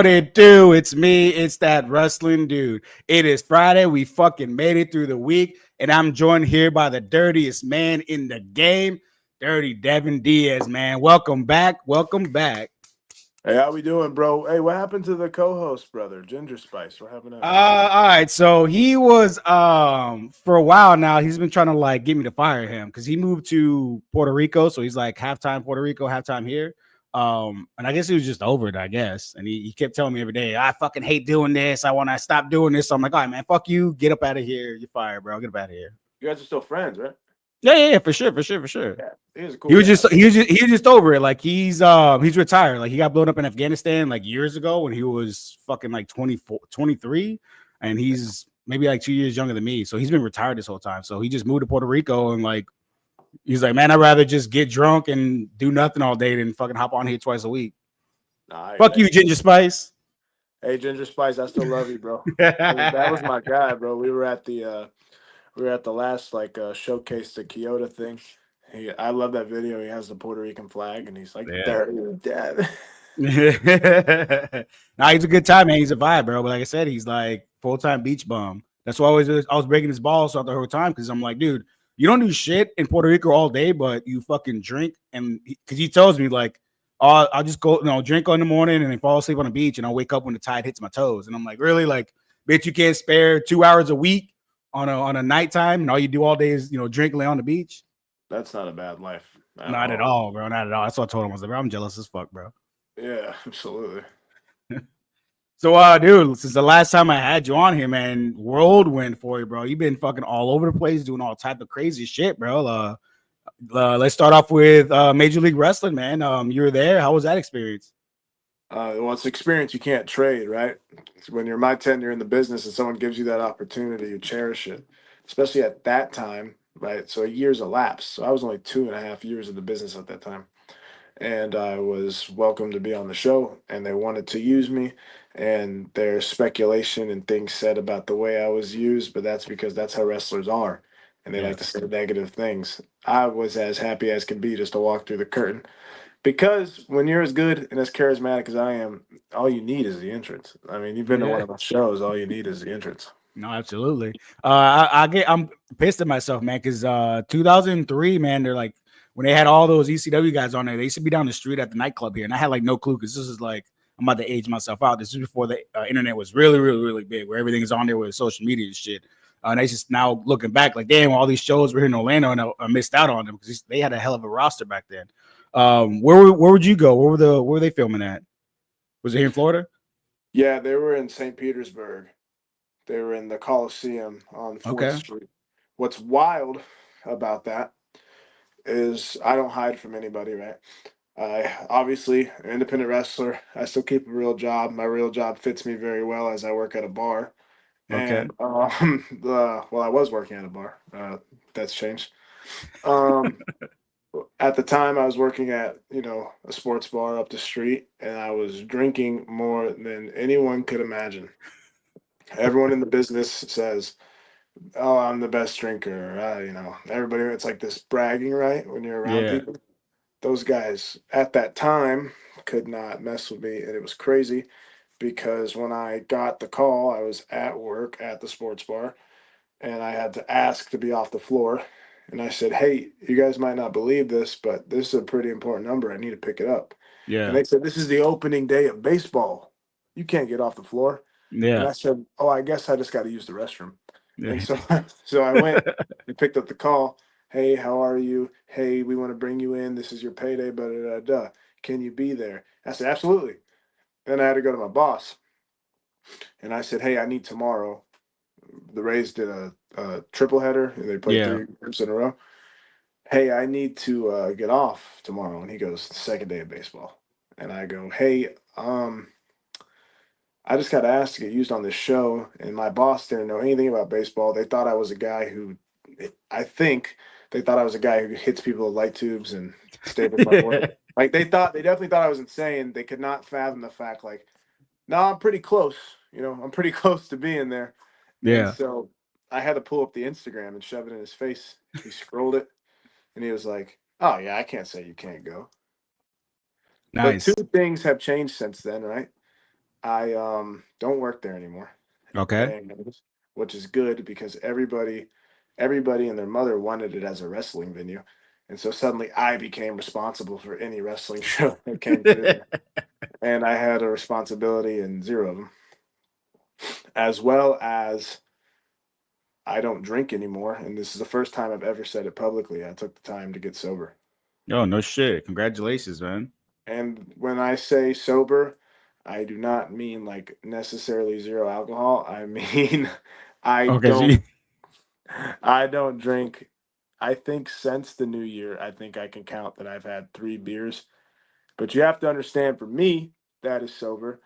What it do? It's me. It's that wrestling dude. It is Friday. We fucking made it through the week, and I'm joined here by the dirtiest man in the game, Dirty Devin Diaz. Man, welcome back. Welcome back. Hey, how we doing, bro? Hey, what happened to the co-host, brother, Ginger Spice? What happened to him? All right. So he was for a while now. He's been trying to like get me to fire him because he moved to Puerto Rico. So he's like halftime Puerto Rico, halftime here. And I guess he was just over it, I guess. And he kept telling me every day, I fucking hate doing this. I want to stop doing this. So I'm like, all right, man, fuck you. Get up out of here. You're fired, bro. Get up out of here. You guys are still friends, right? Yeah, for sure. Yeah, he's a He cool was guy. just he was just over it. Like he's retired. Like he got blown up in Afghanistan like years ago when he was fucking like 24, 23, and he's maybe like 2 years younger than me. So he's been retired this whole time. So he just moved to Puerto Rico and like he's like, man, I'd rather just get drunk and do nothing all day than fucking hop on here twice a week. Nah, Fuck you, Ginger Spice. hey, Ginger Spice, I still love you, bro. That was my guy, bro. We were at the last showcase the Kyoto thing. I love that video. He has the Puerto Rican flag, and he's like, Yeah. "There, you dead." Nah, he's a good time, man. He's a vibe, bro. But like I said, he's like full-time beach bum. That's why I was breaking his balls throughout the whole time because I'm like, dude, you don't do shit in Puerto Rico all day, but you fucking drink. And because he tells me like, oh, I'll just go, drink in the morning and then fall asleep on the beach, and I'll wake up when the tide hits my toes. And I'm like, really, like, bitch, you can't spare 2 hours a week on a nighttime, and all you do all day is drink, lay on the beach. That's not a bad life at Not at all. all, bro. Not at all. That's what I told him. I was like, bro, I'm jealous as fuck, bro. Yeah, absolutely. So, dude, since the last time I had you on here, man, whirlwind for you, bro. You've been fucking all over the place doing all type of crazy shit, bro. Let's start off with Major League Wrestling, man. You were there. How was that experience? Well, it's experience you can't trade, right? When you're my tenure in the business and someone gives you that opportunity, you cherish it, especially at that time, right? So years elapsed. So I was only 2.5 years in the business at that time. And I was welcome to be on the show, and they wanted to use me. And there's speculation and things said about the way I was used, but that's because that's how wrestlers are. And they like to Yes. say negative things. I was as happy as could be just to walk through the curtain. Because when you're as good and as charismatic as I am, all you need is the entrance. I mean, you've been to one Yeah. of my shows, all you need is the entrance. No, absolutely. I'm pissed at myself, man, because 2003, man, they're like when they had all those ECW guys on there, they used to be down the street at the nightclub here, and I had like no clue because this is like I'm about to age myself out. This is before the internet was really, really, really big, where everything is on there with social media and shit. And they just now looking back, like, damn, all these shows were here in Orlando, and I missed out on them because they had a hell of a roster back then. Where would you go? Where were they filming at? Was it here in Florida? Yeah, they were in St. Petersburg. They were in the Coliseum on 4th Okay. Street. What's wild about that is I don't hide from anybody, right? I obviously an independent wrestler. I still keep a real job. My real job fits me very well as I work at a bar. Okay. And I was working at a bar. That's changed. Um, at the time, I was working at a sports bar up the street, and I was drinking more than anyone could imagine. Everyone in the business says, "Oh, I'm the best drinker." Everybody. It's like this bragging, right? When you're around Yeah. people, those guys at that time could not mess with me, and it was crazy because when I got the call, I was at work at the sports bar, and I had to ask to be off the floor. And I said, "Hey, you guys might not believe this, but this is a pretty important number. I need to pick it up." And Yeah. they said, "This is the opening day of baseball. You can't get off the floor." And Yeah. I said, "Oh, I guess I just got to use the restroom." And Yeah. so, so I went and picked up the call. "Hey, how are you? Hey, we want to bring you in. This is your payday, but can you be there?" I said, "Absolutely." Then I had to go to my boss, and I said, "Hey, I need tomorrow." The Rays did a triple header, and they played Yeah. 3 games in a row. "Hey, I need to get off tomorrow." And he goes, "Second day of baseball." And I go, "Hey, I just got asked to get used on this show, and my boss didn't know anything about baseball. They thought I was a guy who, I think they thought I was a guy who hits people with light tubes and stayed with my work. Like they definitely thought I was insane. They could not fathom the fact, like, no, I'm pretty close. I'm pretty close to being there. And Yeah. so I had to pull up the Instagram and shove it in his face. He scrolled it, and he was like, "Oh yeah, I can't say you can't go." But two Nice. things have changed since then, right? I don't work there anymore, Okay. and which is good because everybody and their mother wanted it as a wrestling venue, and so suddenly I became responsible for any wrestling show that came through there, and I had a responsibility in zero of them, as well as I don't drink anymore, and this is the first time I've ever said it publicly. I took the time to get sober. Oh, no shit. Congratulations, man. And when I say sober, I do not mean like necessarily zero alcohol. I mean I Okay, so don't I don't drink. I think since the new year, I think I can count that I've had 3 beers. But you have to understand for me, that is sober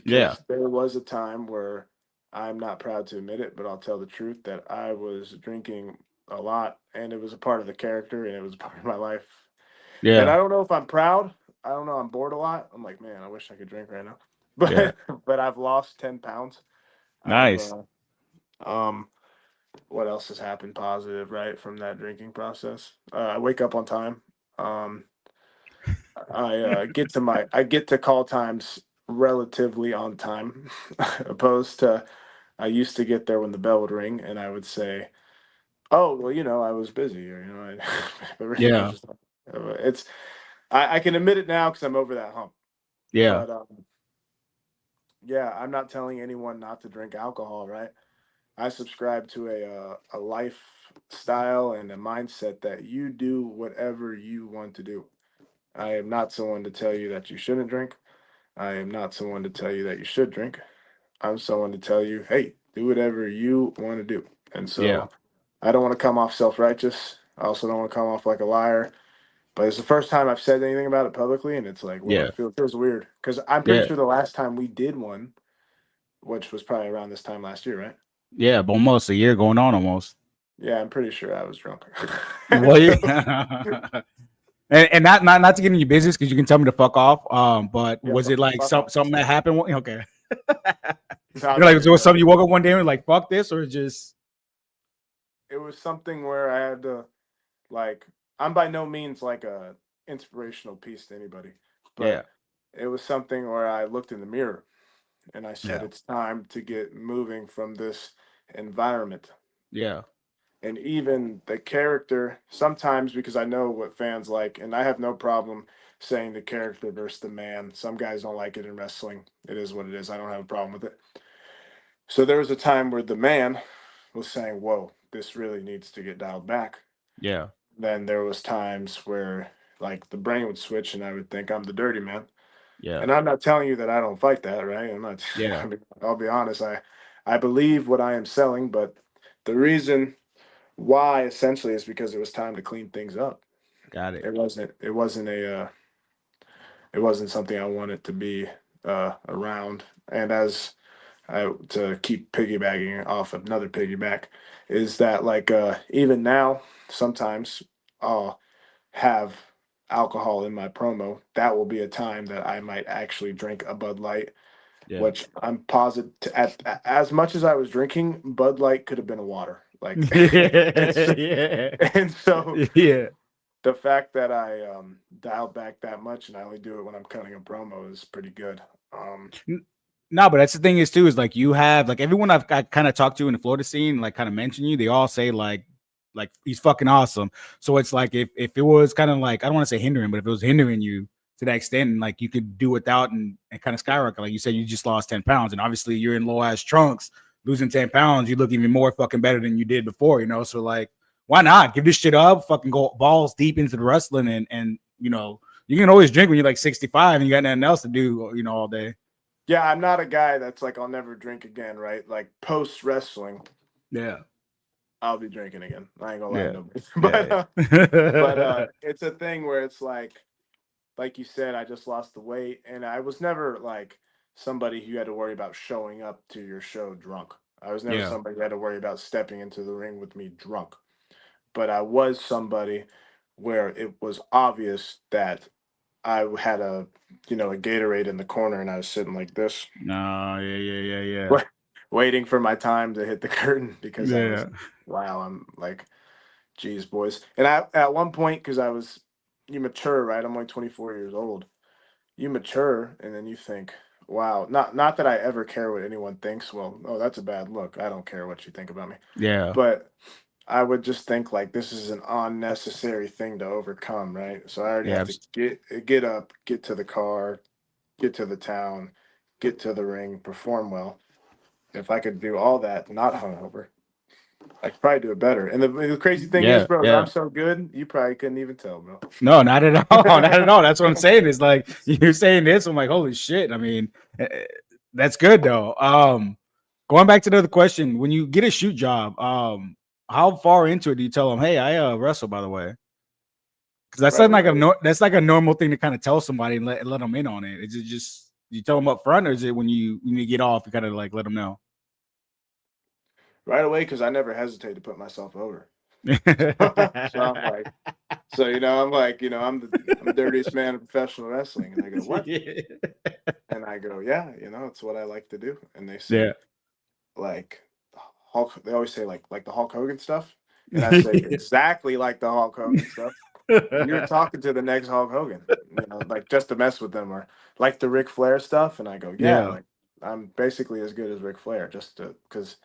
yeah, because there was a time where I'm not proud to admit it, but I'll tell the truth that I was drinking a lot and it was a part of the character and it was a part of my life. And I yeah, don't know if I'm proud. I don't know. I'm bored a lot. I'm like, man, I wish I could drink right now. yeah. But I've lost 10 pounds. I've Nice. um what else has happened positive, right, from that drinking process? I wake up on time. Um I get to call times relatively on time, opposed to I used to get there when the bell would ring and I would say, "Oh, well, I was busy," or but really I was Yeah, just it's I can admit it now because I'm over that hump. yeah, But yeah, I'm not telling anyone not to drink alcohol, right? I subscribe to a lifestyle and a mindset that you do whatever you want to do. I am not someone to tell you that you shouldn't drink. I am not someone to tell you that you should drink. I'm someone to tell you, hey, do whatever you want to do. And yeah, so I don't want to come off self righteous. I also don't want to come off like a liar. But it's the first time I've said anything about it publicly, and it's like, well, yeah, it feels weird because I'm pretty yeah, sure the last time we did one, which was probably around this time last year, right? yeah. But almost a year going on almost. Yeah, I'm pretty sure I was drunk. Well, So, yeah. And not to get in your business because you can tell me to fuck off. But yeah, was it like fuck off. something that happened? Okay. No, I'm You're not like, gonna so it was go something there. you woke up one day and like, fuck this, or just It was something where I had to like. I'm by no means like a inspirational piece to anybody, yeah, but it was something where I looked in the mirror and I said, yeah, it's time to get moving from this environment. yeah, And even the character, sometimes because I know what fans like, and I have no problem saying the character versus the man. Some guys don't like it in wrestling. It is what it is. I don't have a problem with it. So there was a time where the man was saying, "Whoa, this really needs to get dialed back." yeah, Then there was times where like the brain would switch and I would think I'm the dirty man. yeah, And I'm not telling you that I don't fight that, right? I'm not yeah. I mean, I'll be honest, I believe what I am selling, but the reason why essentially is because it was time to clean things up. Got it. It wasn't something I wanted to be around. And as I to keep piggybacking off another piggyback is that like even now sometimes I'll have alcohol in my promo. That will be a time that I might actually drink a Bud Light, Yeah. which I'm positive as much as I was drinking, Bud Light could have been a water. Like it's Yeah, and so yeah. the fact that I dialed back that much and I only do it when I'm cutting a promo is pretty good. Um, No, but that's the thing is too is like you have like everyone I kind of talked to in the Florida scene like kind of mention you. They all say like he's fucking awesome. So it's like if it was kind of like I don't want to say hindering, but if it was hindering you to that extent, and like you could do without and kind of skyrocket, like you said, you just lost 10 pounds, and obviously you're in low ass trunks, losing 10 pounds, you look even more fucking better than you did before, you know. So like, why not give this shit up? Fucking go balls deep into the wrestling, and you can always drink when you're like 65 and you got nothing else to do, all day. yeah, I'm not a guy that's like I'll never drink again, right? Like post wrestling, Yeah. I'll be drinking again. I ain't gonna lie to Yeah. nobody, Yeah. but Yeah. it's a thing where it's like you said, I just lost the weight, and I was never like somebody who had to worry about showing up to your show drunk. I was never Yeah. somebody who had to worry about stepping into the ring with me drunk. But I was somebody where it was obvious that I had a Gatorade in the corner, and I was sitting like this, No, yeah, yeah, yeah, yeah. waiting for my time to hit the curtain because I was, Yeah. wow, I'm like, geez, boys. And at one point, because you mature, right? I'm only 24 years old. You mature, and then you think, wow. Not that I ever care what anyone thinks. Well, oh, that's a bad look. I don't care what you think about me. Yeah. But I would just think like this is an unnecessary thing to overcome, right? So I already Yeah. have to get up, get to the car, get to the town, get to the ring, perform well. If I could do all that not hungover, I could probably do it better. And the crazy thing is, Yeah. bro, is I'm Yeah. so good, you probably couldn't even tell, bro. No, not at all. Not at all. That's what I'm saying. Is like you're saying this. I'm like, holy shit. I mean, that's good though. Going back to the other question, when you get a shoot job, how far into it do you tell them, hey, I wrestle, by the way? Because that's Right not like away. that's like a normal thing to kind of tell somebody and let them in on it. Is it just you tell them up front, or is it when you get off, you kind of like let them know? Right away, because I never hesitate to put myself over. So I'm like, I'm like, I'm the dirtiest man in professional wrestling. And they go, what? And I go, yeah, it's what I like to do. And they Yeah. say, like Hulk, they always say like the Hulk Hogan stuff. And I say, exactly like the Hulk Hogan stuff. You're talking to the next Hulk Hogan, like just to mess with them, or like the Ric Flair stuff. And I go, yeah, Yeah. like I'm basically as good as Ric Flair, just because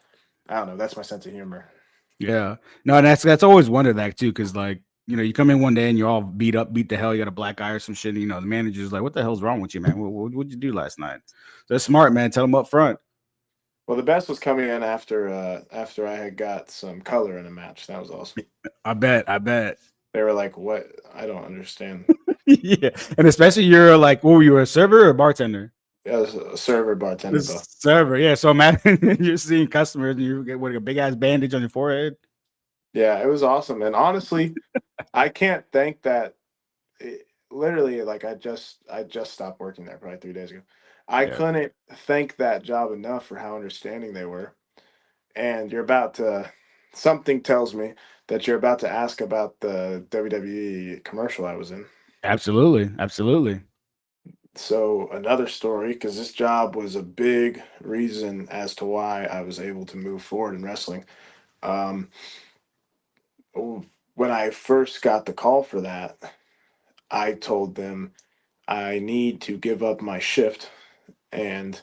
I don't know, that's my sense of humor. Yeah. No, and that's always wondered that too, because like, you come in one day and you're all beat up, beat the hell, you got a black eye or some shit. And, the manager's like, what the hell's wrong with you, man? What'd you do last night? So that's smart, man. Tell them up front. Well, the best was coming in after I had got some color in a match. That was awesome. I bet. They were like, "What? I don't understand." Yeah. And especially you're like, what were you, a server or a bartender? Yeah, was a server, bartender, This both. server. Yeah. So imagine you're seeing customers and you get what, a big ass bandage on your forehead. Yeah, it was awesome. And honestly, I can't thank that. Literally, like I just stopped working there probably 3 days ago. I Yeah. couldn't thank that job enough for how understanding they were. And you're about to. Something tells me that you're about to ask about the WWE commercial I was in. Absolutely. Absolutely. So another story, because this job was a big reason as to why I was able to move forward in wrestling. Um, when I first got the call for that, I told them I need to give up my shift, and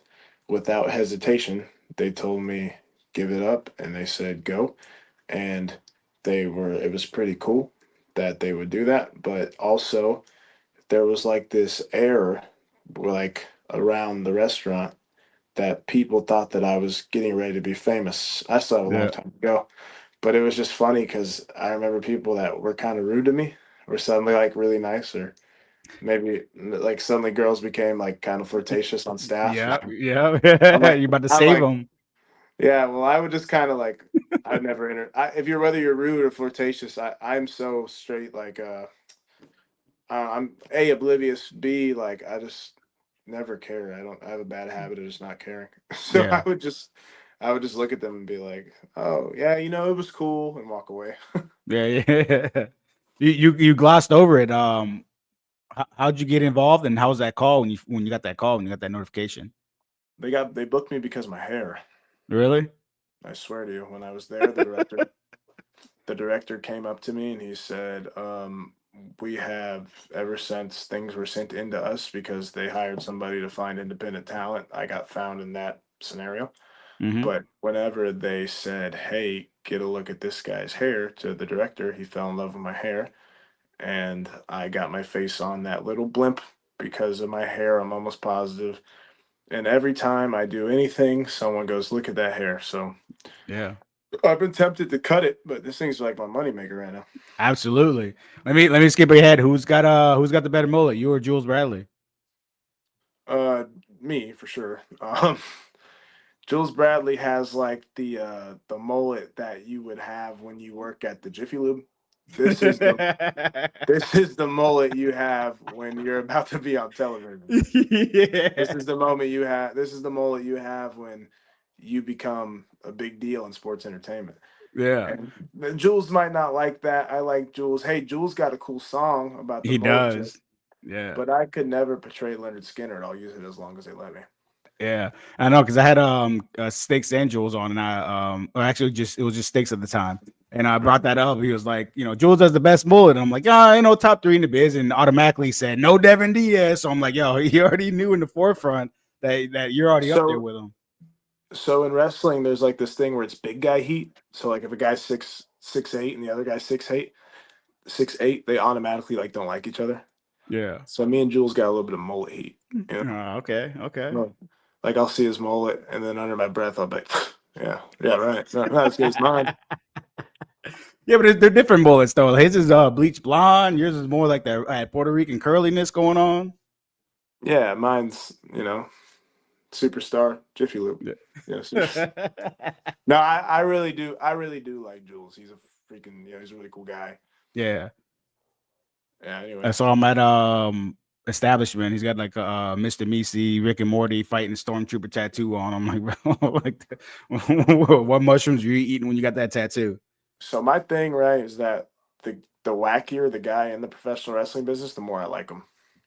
without hesitation, they told me give it up, and they said go, and it was pretty cool that they would do that, but also there was like this air like around the restaurant that people thought that I was getting ready to be famous. I still have a long Yeah. time to go, but it was just funny because I remember people that were kind of rude to me were suddenly like really nice, or maybe like suddenly girls became like kind of flirtatious on staff. Yeah. Yeah. I'm like, You're about to I'm save like, them. yeah. Well, I would just kind of like, I'd never enter. If you're whether you're rude or flirtatious, I'm so straight. Like, I'm A, oblivious. B, like I just never care. I have a bad habit of just not caring. So Yeah. I would just look at them and be like, oh yeah, it was cool, and walk away. Yeah. Yeah. You glossed over it. How'd you get involved, and how was that call when you got that call, when you got that notification? They booked me because of my hair. Really? I swear to you, when I was there, the director came up to me and he said, we have ever since things were sent into us because they hired somebody to find independent talent. I got found in that scenario. Mm-hmm. But whenever they said, hey, get a look at this guy's hair to the director, he fell in love with my hair. And I got my face on that little blimp because of my hair. I'm almost positive. And every time I do anything, someone goes, look at that hair. So Yeah. I've been tempted to cut it, but this thing's like my moneymaker right now. Absolutely. Let me skip ahead. Who's got the better mullet, you or Jules Bradley? Me for sure. Jules Bradley has like the mullet that you would have when you work at the Jiffy Lube. This is the this is the mullet you have when you're about to be on television. This Yeah. is the moment you have. This is the mullet you have when you become a big deal in sports entertainment. Yeah. And Jules might not like that. I like Jules. Hey, Jules got a cool song about the He mullet tip, does. Yeah. but I could never portray Leonard Skinner, and I'll use it as long as they let me. Yeah. I know, because I had Steaks and Jules on, and or actually just it was just Steaks at the time. And I brought that up. He was like, Jules does the best mullet. And I'm like, yeah, top three in the biz, and automatically said no Devin Diaz. So I'm like, yo, he already knew in the forefront that you're already up there So with them. so in wrestling, there's like this thing where it's big guy heat. So like if a guy's 6'8" and the other guy's 6'8", they automatically like don't like each other. Yeah. So me and Jules got a little bit of mullet heat. You Okay. Okay. know, like I'll see his mullet, and then under my breath, I'll be, like, yeah, yeah, right, not as good as mine. Yeah, but they're different bullets though. His is bleach blonde. Yours is more like that Puerto Rican curliness going on. Yeah, mine's superstar Jiffy Lube. Yeah, no, I really do. I really do like Jules. He's a freaking he's a really cool guy. Yeah. Yeah. I Anyway, saw him at establishment. He's got like a Mr. Meese, Rick and Morty fighting stormtrooper tattoo on him. Like, bro, like what mushrooms are you eating when you got that tattoo? so my thing, right, is that the wackier the guy in the professional wrestling business, the more I like him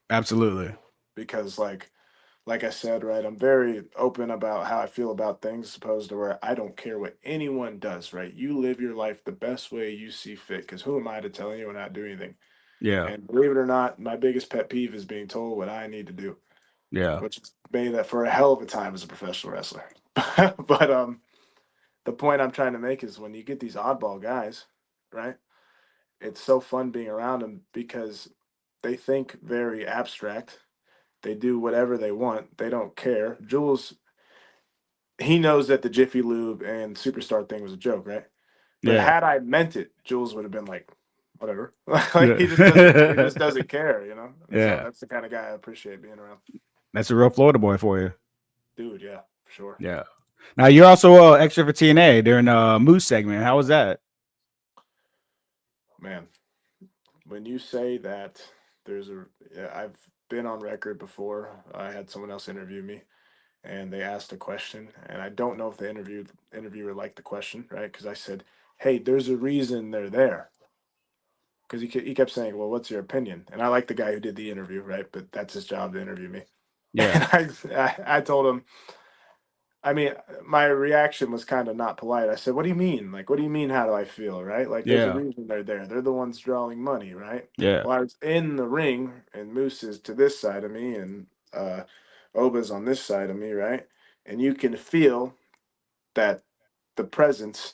Absolutely. because like I said, right, I'm very open about how I feel about things, as opposed to where I don't care what anyone does, right? You live your life the best way you see fit, because who am I to tell anyone how to do anything? Yeah. And believe it or not, my biggest pet peeve is being told what I need to do, Yeah. which has made that for a hell of a time as a professional wrestler. But the point I'm trying to make is when you get these oddball guys, right? It's so fun being around them because they think very abstract. They do whatever they want. They don't care. Jules, he knows that the Jiffy Lube and Superstar thing was a joke, right? But Yeah. had I meant it, Jules would have been like, whatever. Like he Yeah. just doesn't care, you know? And so Yeah. that's the kind of guy I appreciate being around. That's a real Florida boy for you. Dude, yeah, for sure. Yeah. Now you're also extra for TNA during Moose segment. How was that? Man, when you say that yeah, I've been on record before. I had someone else interview me and they asked a question, and I don't know if the interviewer liked the question, right? Because I said, "Hey, there's a reason they're there." Because he kept saying, "Well, what's your opinion?" And I like the guy who did the interview, right? But that's his job to interview me. Yeah. And I told him, I mean, my reaction was kind of not polite. I said, "What do you mean? Like, what do you mean? How do I feel? Right? Like, there's a Yeah. reason they're there. They're the ones drawing money, right?" Yeah. Well, I was in the ring, and Moose is to this side of me, and Oba's on this side of me, right? And you can feel that the presence,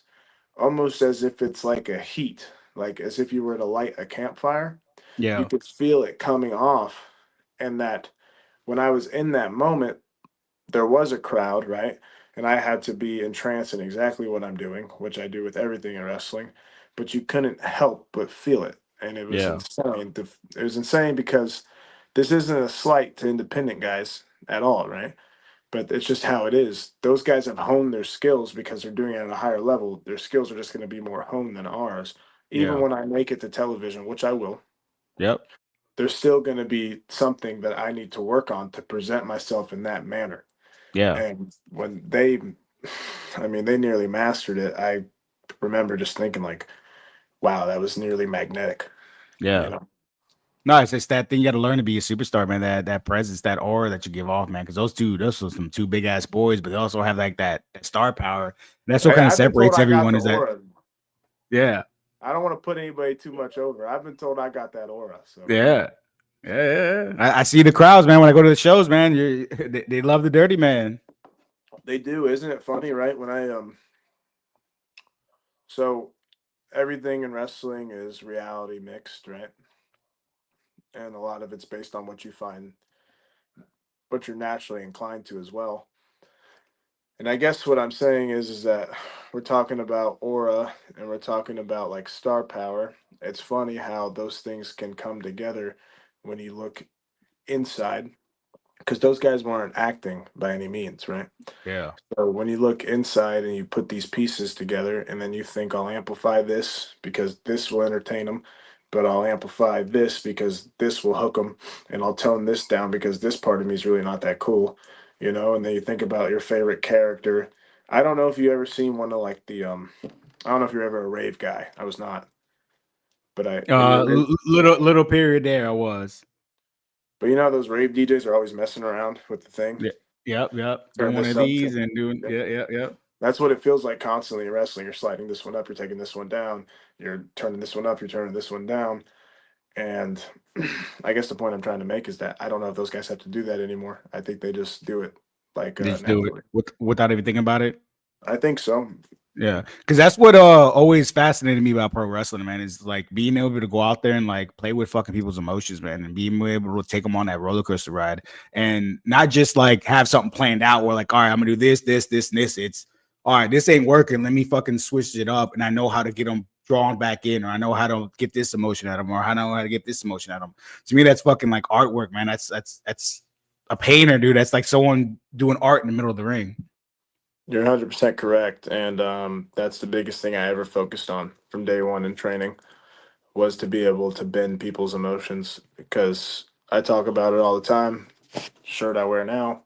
almost as if it's like a heat, like as if you were to light a campfire. You Yeah. could feel it coming off, and that when I was in that moment, there was a crowd, right? And I had to be entranced in exactly what I'm doing, which I do with everything in wrestling, but you couldn't help but feel it. And it was Yeah. insane. It was insane because this isn't a slight to independent guys at all, right? But it's just how it is. Those guys have honed their skills because they're doing it at a higher level. Their skills are just going to be more honed than ours. Even Yeah. when I make it to television, which I will, Yep. there's still going to be something that I need to work on to present myself in that manner. Yeah. And when they, I mean, they nearly mastered it. I remember just thinking like, wow, that was nearly magnetic, you Yeah. know? No, it's that thing you got to learn to be a superstar, man. That presence, that aura that you give off, man. Because those are some two big ass boys, but they also have like that star power. And that's what kind of I've been told separates I got everyone. the Is that aura. yeah, I don't want to put anybody too much over. I've been told I got that aura. So yeah, yeah. I see the crowds, man. When I go to the shows, man, they love the dirty man. they do. Isn't it funny, right? So everything in wrestling is reality mixed, right? And a lot of it's based on what you find, what you're naturally inclined to as well. And I guess what I'm saying is that we're talking about aura and we're talking about like star power. It's funny how those things can come together when you look inside, because those guys weren't acting by any means, right? Yeah, So when you look inside and you put these pieces together, and then you think, I'll amplify this because this will entertain them, but I'll amplify this because this will hook them, and I'll tone this down because this part of me is really not that cool, you know. And then you think about your favorite character. I don't know if you ever seen one of like I don't know if you're ever a rave guy. I was not, but when you're little period there. I was. but you know those rave DJs are always messing around with the thing. Yeah, yep. Turn Doing one this of up. these and doing yeah. That's what it feels like constantly in wrestling. You're sliding this one up, you're taking this one down, you're turning this one up, you're turning this one down. And I guess the point I'm trying to make is that I don't know if those guys have to do that anymore. I think they just do it like Just do it naturally. without even thinking about it. I think so. Yeah, because that's what always fascinated me about pro wrestling, man. Is like being able to go out there and like play with fucking people's emotions, man, and being able to take them on that roller coaster ride, and not just like have something planned out where like, all right, I'm gonna do this, this, this, and this. It's all right, this ain't working. Let me fucking switch it up, and I know how to get them drawn back in, or I know how to get this emotion out of them, or I know how to get this emotion out of them. To me, that's fucking like artwork, man. That's a painter, dude. That's like someone doing art in the middle of the ring. You're 100% correct, and that's the biggest thing I ever focused on from day one in training was to be able to bend people's emotions because I talk about it all the time. Shirt I wear now.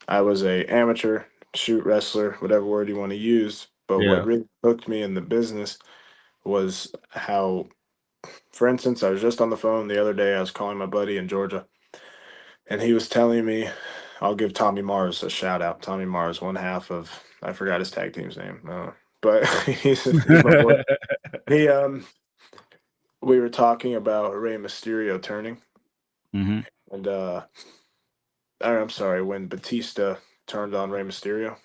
I was a amateur shoot wrestler, whatever word you want to use. But what Yeah, really hooked me in the business was how, for instance, I was just on the phone the other day. I was calling my buddy in Georgia, and he was telling me, I'll give Tommy Mars a shout out. Tommy Mars, one half of, I forgot his tag team's name, but he's my boy. He we were talking about Rey Mysterio turning, hmm and I'm sorry, when Batista turned on Rey Mysterio,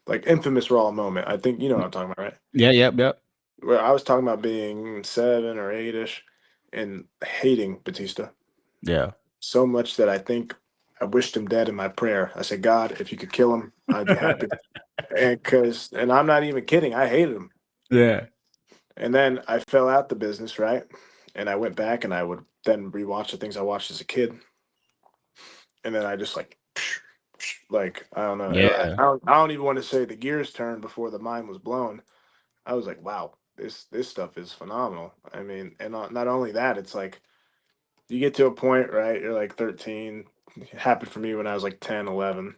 like infamous Raw moment. I think you know what I'm talking about, right? yeah, yep, yep, Where I was talking about being 7 or 8ish and hating Batista yeah. so much that I think I wished him dead in my prayer. I said, God, if you could kill him, I'd be happy. And I'm not even kidding, I hated him. Yeah, And then I fell out the business, right? And I went back and I would then rewatch the things I watched as a kid, and then I just like I don't know. yeah, I don't even want to say the gears turned before the mind was blown. I was like, wow, this stuff is phenomenal. I mean, and not only that, it's like you get to a point, right? You're like 13. It happened for me when I was like 10, 11.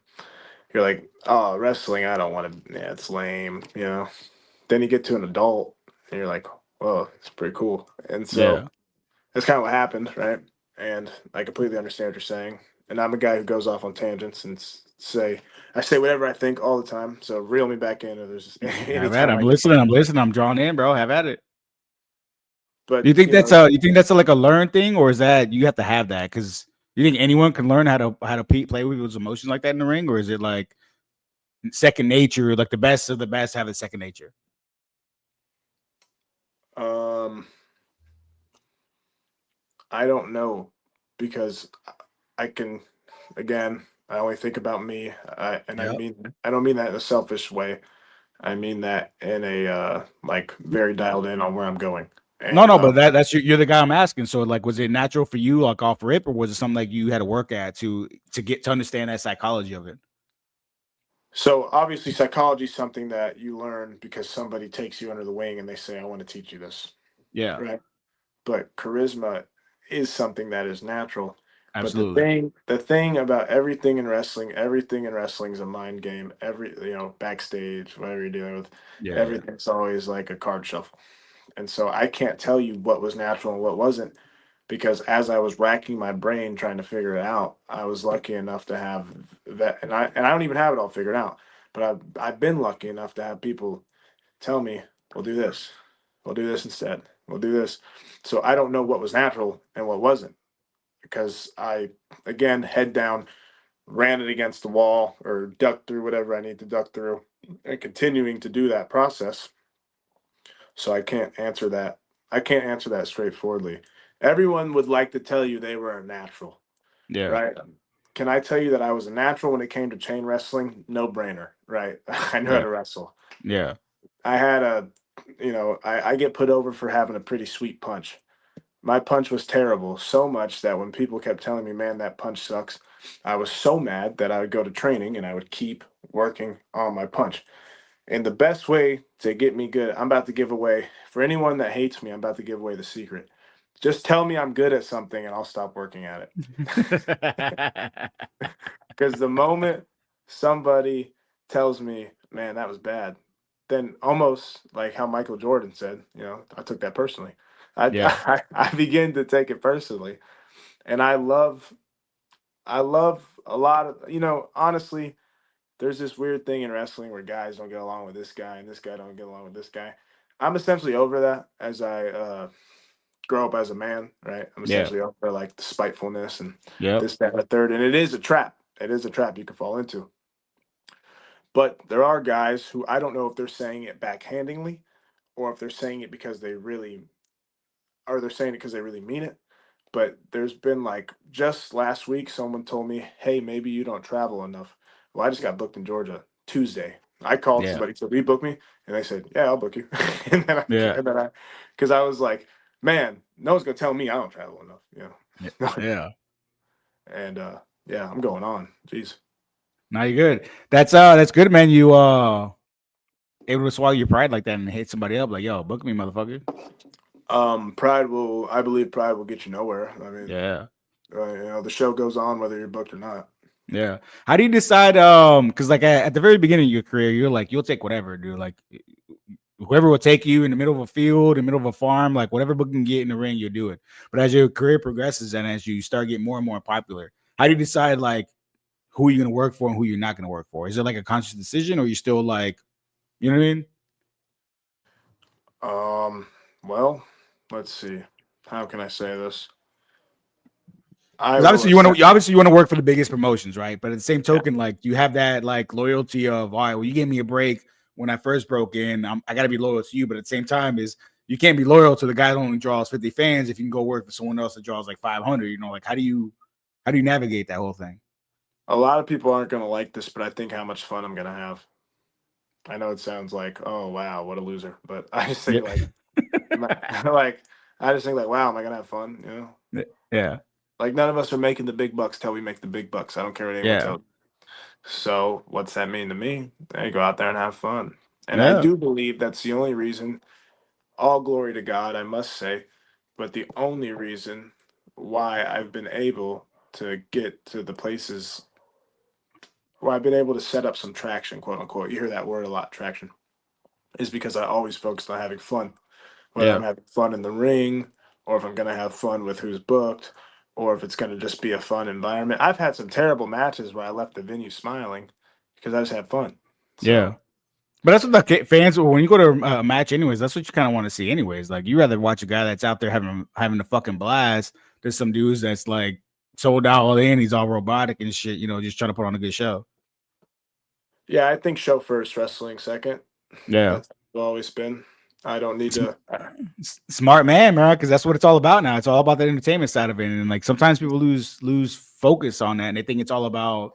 You're like, oh, wrestling, I don't want to. Yeah, it's lame, you know. Then you get to an adult, and you're like, whoa, it's pretty cool. And so yeah. that's kind of what happened, right? And I completely understand what you're saying. And I'm a guy who goes off on tangents and I say whatever I think all the time. So reel me back in if there's any Have at it. time I'm I get listening. fired I'm up. listening. I'm drawn in, bro. Have at it. But you know, You think that's like a learned thing, or is that you have to have that? Because you think anyone can learn how to play with people's emotions like that in the ring, or is it like second nature? Like the best of the best have a second nature. um, I don't know because I can, again, I only think about me. Yeah. I don't mean that in a selfish way. I mean that in a like very dialed in on where I'm going. No, And no, but that's you're the guy I'm asking. So like, was it natural for you, like off rip, or was it something like you had to work at to get to understand that psychology of it? so obviously psychology is something that you learn because somebody takes you under the wing and they say, I want to teach you this. Yeah, Right. But charisma is something that is natural. But absolutely. the thing about everything in wrestling is a mind game. Backstage, whatever you're dealing with, Yeah, everything's always like a card shuffle. And so I can't tell you what was natural and what wasn't because as I was racking my brain trying to figure it out, I was lucky enough to have that, and I don't even have it all figured out, but I've been lucky enough to have people tell me, "We'll do this, we'll do this instead, we'll do this." So I don't know what was natural and what wasn't because I, again, head down, ran it against the wall or ducked through whatever I need to duck through, and continuing to do that process. So I can't answer that. I can't answer that straightforwardly. Everyone would like to tell you they were a natural, yeah, right? Can I tell you that I was a natural when it came to chain wrestling? No brainer, right? I knew how yeah, to wrestle. yeah, I had I get put over for having a pretty sweet punch. My punch was terrible, so much that when people kept telling me, man, that punch sucks, I was so mad that I would go to training and I would keep working on my punch. And the best way to get me good, I'm about to give away, for anyone that hates me, I'm about to give away the secret. Just tell me I'm good at something and I'll stop working at it. Because the moment somebody tells me, man, that was bad, then almost like how Michael Jordan said, I took that personally. I, yeah, I begin to take it personally. And I love a lot of, honestly, there's this weird thing in wrestling where guys don't get along with this guy and this guy don't get along with this guy. I'm essentially over that as I grow up as a man, right? I'm yeah, essentially over like the spitefulness and yep, this, that, and the third. And it is a trap. It is a trap you can fall into. But there are guys who I don't know if they're saying it backhandingly or if they're saying it because they really or they're saying it because they really mean it. But there's been like just last week, someone told me, "Hey, maybe you don't travel enough." Well, I just got booked in Georgia Tuesday. I called Yeah. somebody, said, "Will you book me?" And they said, "Yeah, I'll book you." Yeah. Because I was like, "Man, no one's gonna tell me I don't travel enough," Yeah. know. Yeah. And yeah, I'm going on. Jeez. Now you're good. That's good, man. You able to swallow your pride like that and hit somebody up like, yo, book me, motherfucker. I believe pride will get you nowhere. I mean, Yeah. the show goes on whether you're booked or not. Yeah. How do you decide? Because like at the very beginning of your career, you're like, you'll take whatever, dude. Like whoever will take you in the middle of a field, in the middle of a farm, like whatever book can get in the ring, you'll do it. But as your career progresses and as you start getting more and more popular, how do you decide like who you're gonna work for and who you're not gonna work for? Is it like a conscious decision, or you still like, you know what I mean? Well, let's see. How can I say this? I Because will obviously accept. you want to work for the biggest promotions, right? But at the same token, like you have that like loyalty of, all right, well, you gave me a break when I first broke in. I got to be loyal to you, but at the same time, is you can't be loyal to the guy that only draws 50 fans if you can go work for someone else that draws like 500. You know, like how do you navigate that whole thing? A lot of people aren't gonna like this, but I think how much fun I'm gonna have. I know it sounds like, oh wow, what a loser, but I just Yeah, think like, like I just think like, wow, am I gonna have fun? yeah, Like none of us are making the big bucks till we make the big bucks. I don't care what anyone yeah, tells. So what's that mean to me? Hey, go out there and have fun. And I yeah, do believe that's the only reason. All glory to God, I must say, but the only reason why I've been able to get to the places where I've been able to set up some traction, quote unquote. You hear that word a lot, traction, is because I always focused on having fun. Whether yeah. I'm having fun in the ring, or if I'm going to have fun with who's booked, or if it's going to just be a fun environment. I've had some terrible matches where I left the venue smiling because I just had fun. Yeah. So, But that's what the fans when you go to a match, anyways. That's what you kind of want to see, anyways. Like you rather watch a guy that's out there having a fucking blast than some dudes that's like sold out all in. He's all robotic and shit. You know, just trying to put on a good show. yeah, I think show first, wrestling second. Yeah, That's always been. I don't need Sm- to. smart man, because that's what it's all about now. It's all about the entertainment side of it, and like sometimes people lose focus on that, and they think it's all about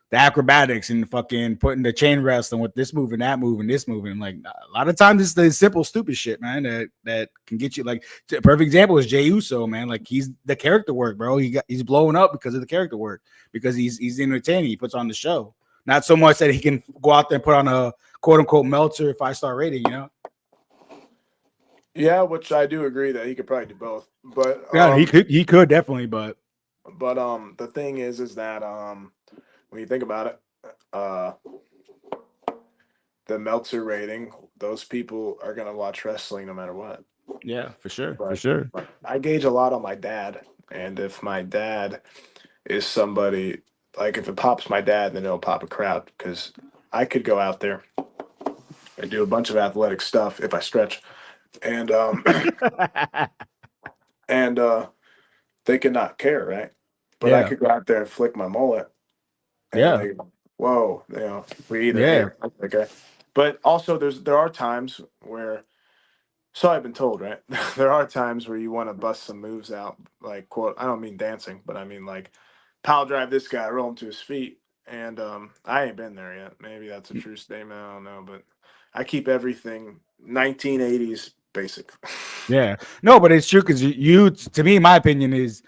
the acrobatics and fucking putting the chain wrestling with this move and that move and this move. And like a lot of times it's the simple, stupid shit, man, that can get you like a perfect example is Jey Uso, man. Like he's the character work, bro. He's blowing up because of the character work, because he's entertaining, he puts on the show. Not so much that he can go out there and put on a quote unquote Meltzer 5-star rating, you know? Yeah, which I do agree that he could probably do both. But Yeah, he could definitely, but the thing is that when you think about it, uh the Meltzer rating, those people are gonna watch wrestling no matter what. yeah, for sure, for But sure. I gauge a lot on my dad, and if my dad is somebody like if it pops my dad, then it'll pop a crowd because I could go out there and do a bunch of athletic stuff if I stretch, and and they could not care, right? But I Yeah, could go out there and flick my mullet, and yeah, they, whoa, we either yeah, hate okay. But also, there are times where, so I've been told, right? There are times where you want to bust some moves out, like quote. I don't mean dancing, but I mean like power drive this guy, roll him to his feet, and I ain't been there yet. Maybe that's a true statement. I don't know, but I keep everything 1980s basic. yeah. No, but it's true because you, to me, my opinion is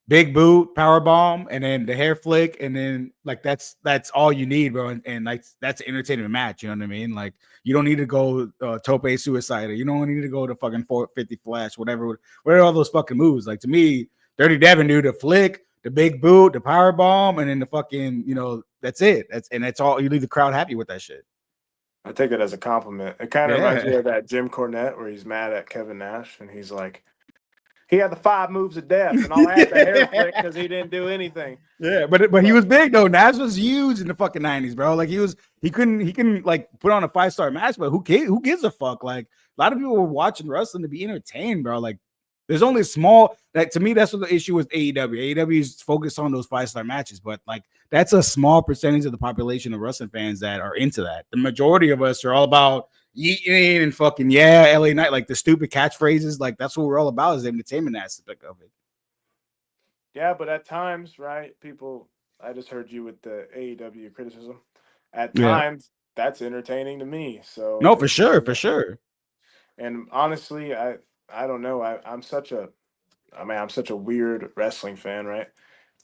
big boot, power bomb, and then the hair flick, and then like that's all you need, bro. And like that's an entertainment match. You know what I mean? Like you don't need to go tope suicide, or you don't need to go to fucking 450 flash, whatever. What are all those fucking moves? Like to me, Dirty Devin, dude, the flick, the big boot, the power bomb, and then the fucking, that's it. That's all. You leave the crowd happy with that shit. I take it as a compliment. It kind of reminds me Yeah. of that Jim Cornette where he's mad at Kevin Nash and he's like, he had the 5 moves of death, and all I had the hair flick because he didn't do anything. Yeah, but he was big though. Nash was huge in the fucking 90s, bro. Like he couldn't like put on a 5-star match, but who gives a fuck? Like a lot of people were watching wrestling to be entertained, bro. Like There's only small that to me that's what the issue with AEW. AEW is focused on those 5-star matches, but like that's a small percentage of the population of wrestling fans that are into that. The majority of us are all about yeeting and fucking yeah, LA Night, like the stupid catchphrases. Like that's what we're all about is the entertainment aspect of it. Yeah, but at times, right, people, I just heard you with the AEW criticism. At Yeah. times, that's entertaining to me. So No, for it's, sure, for sure. and honestly, I don't know. I'm such a weird wrestling fan, right?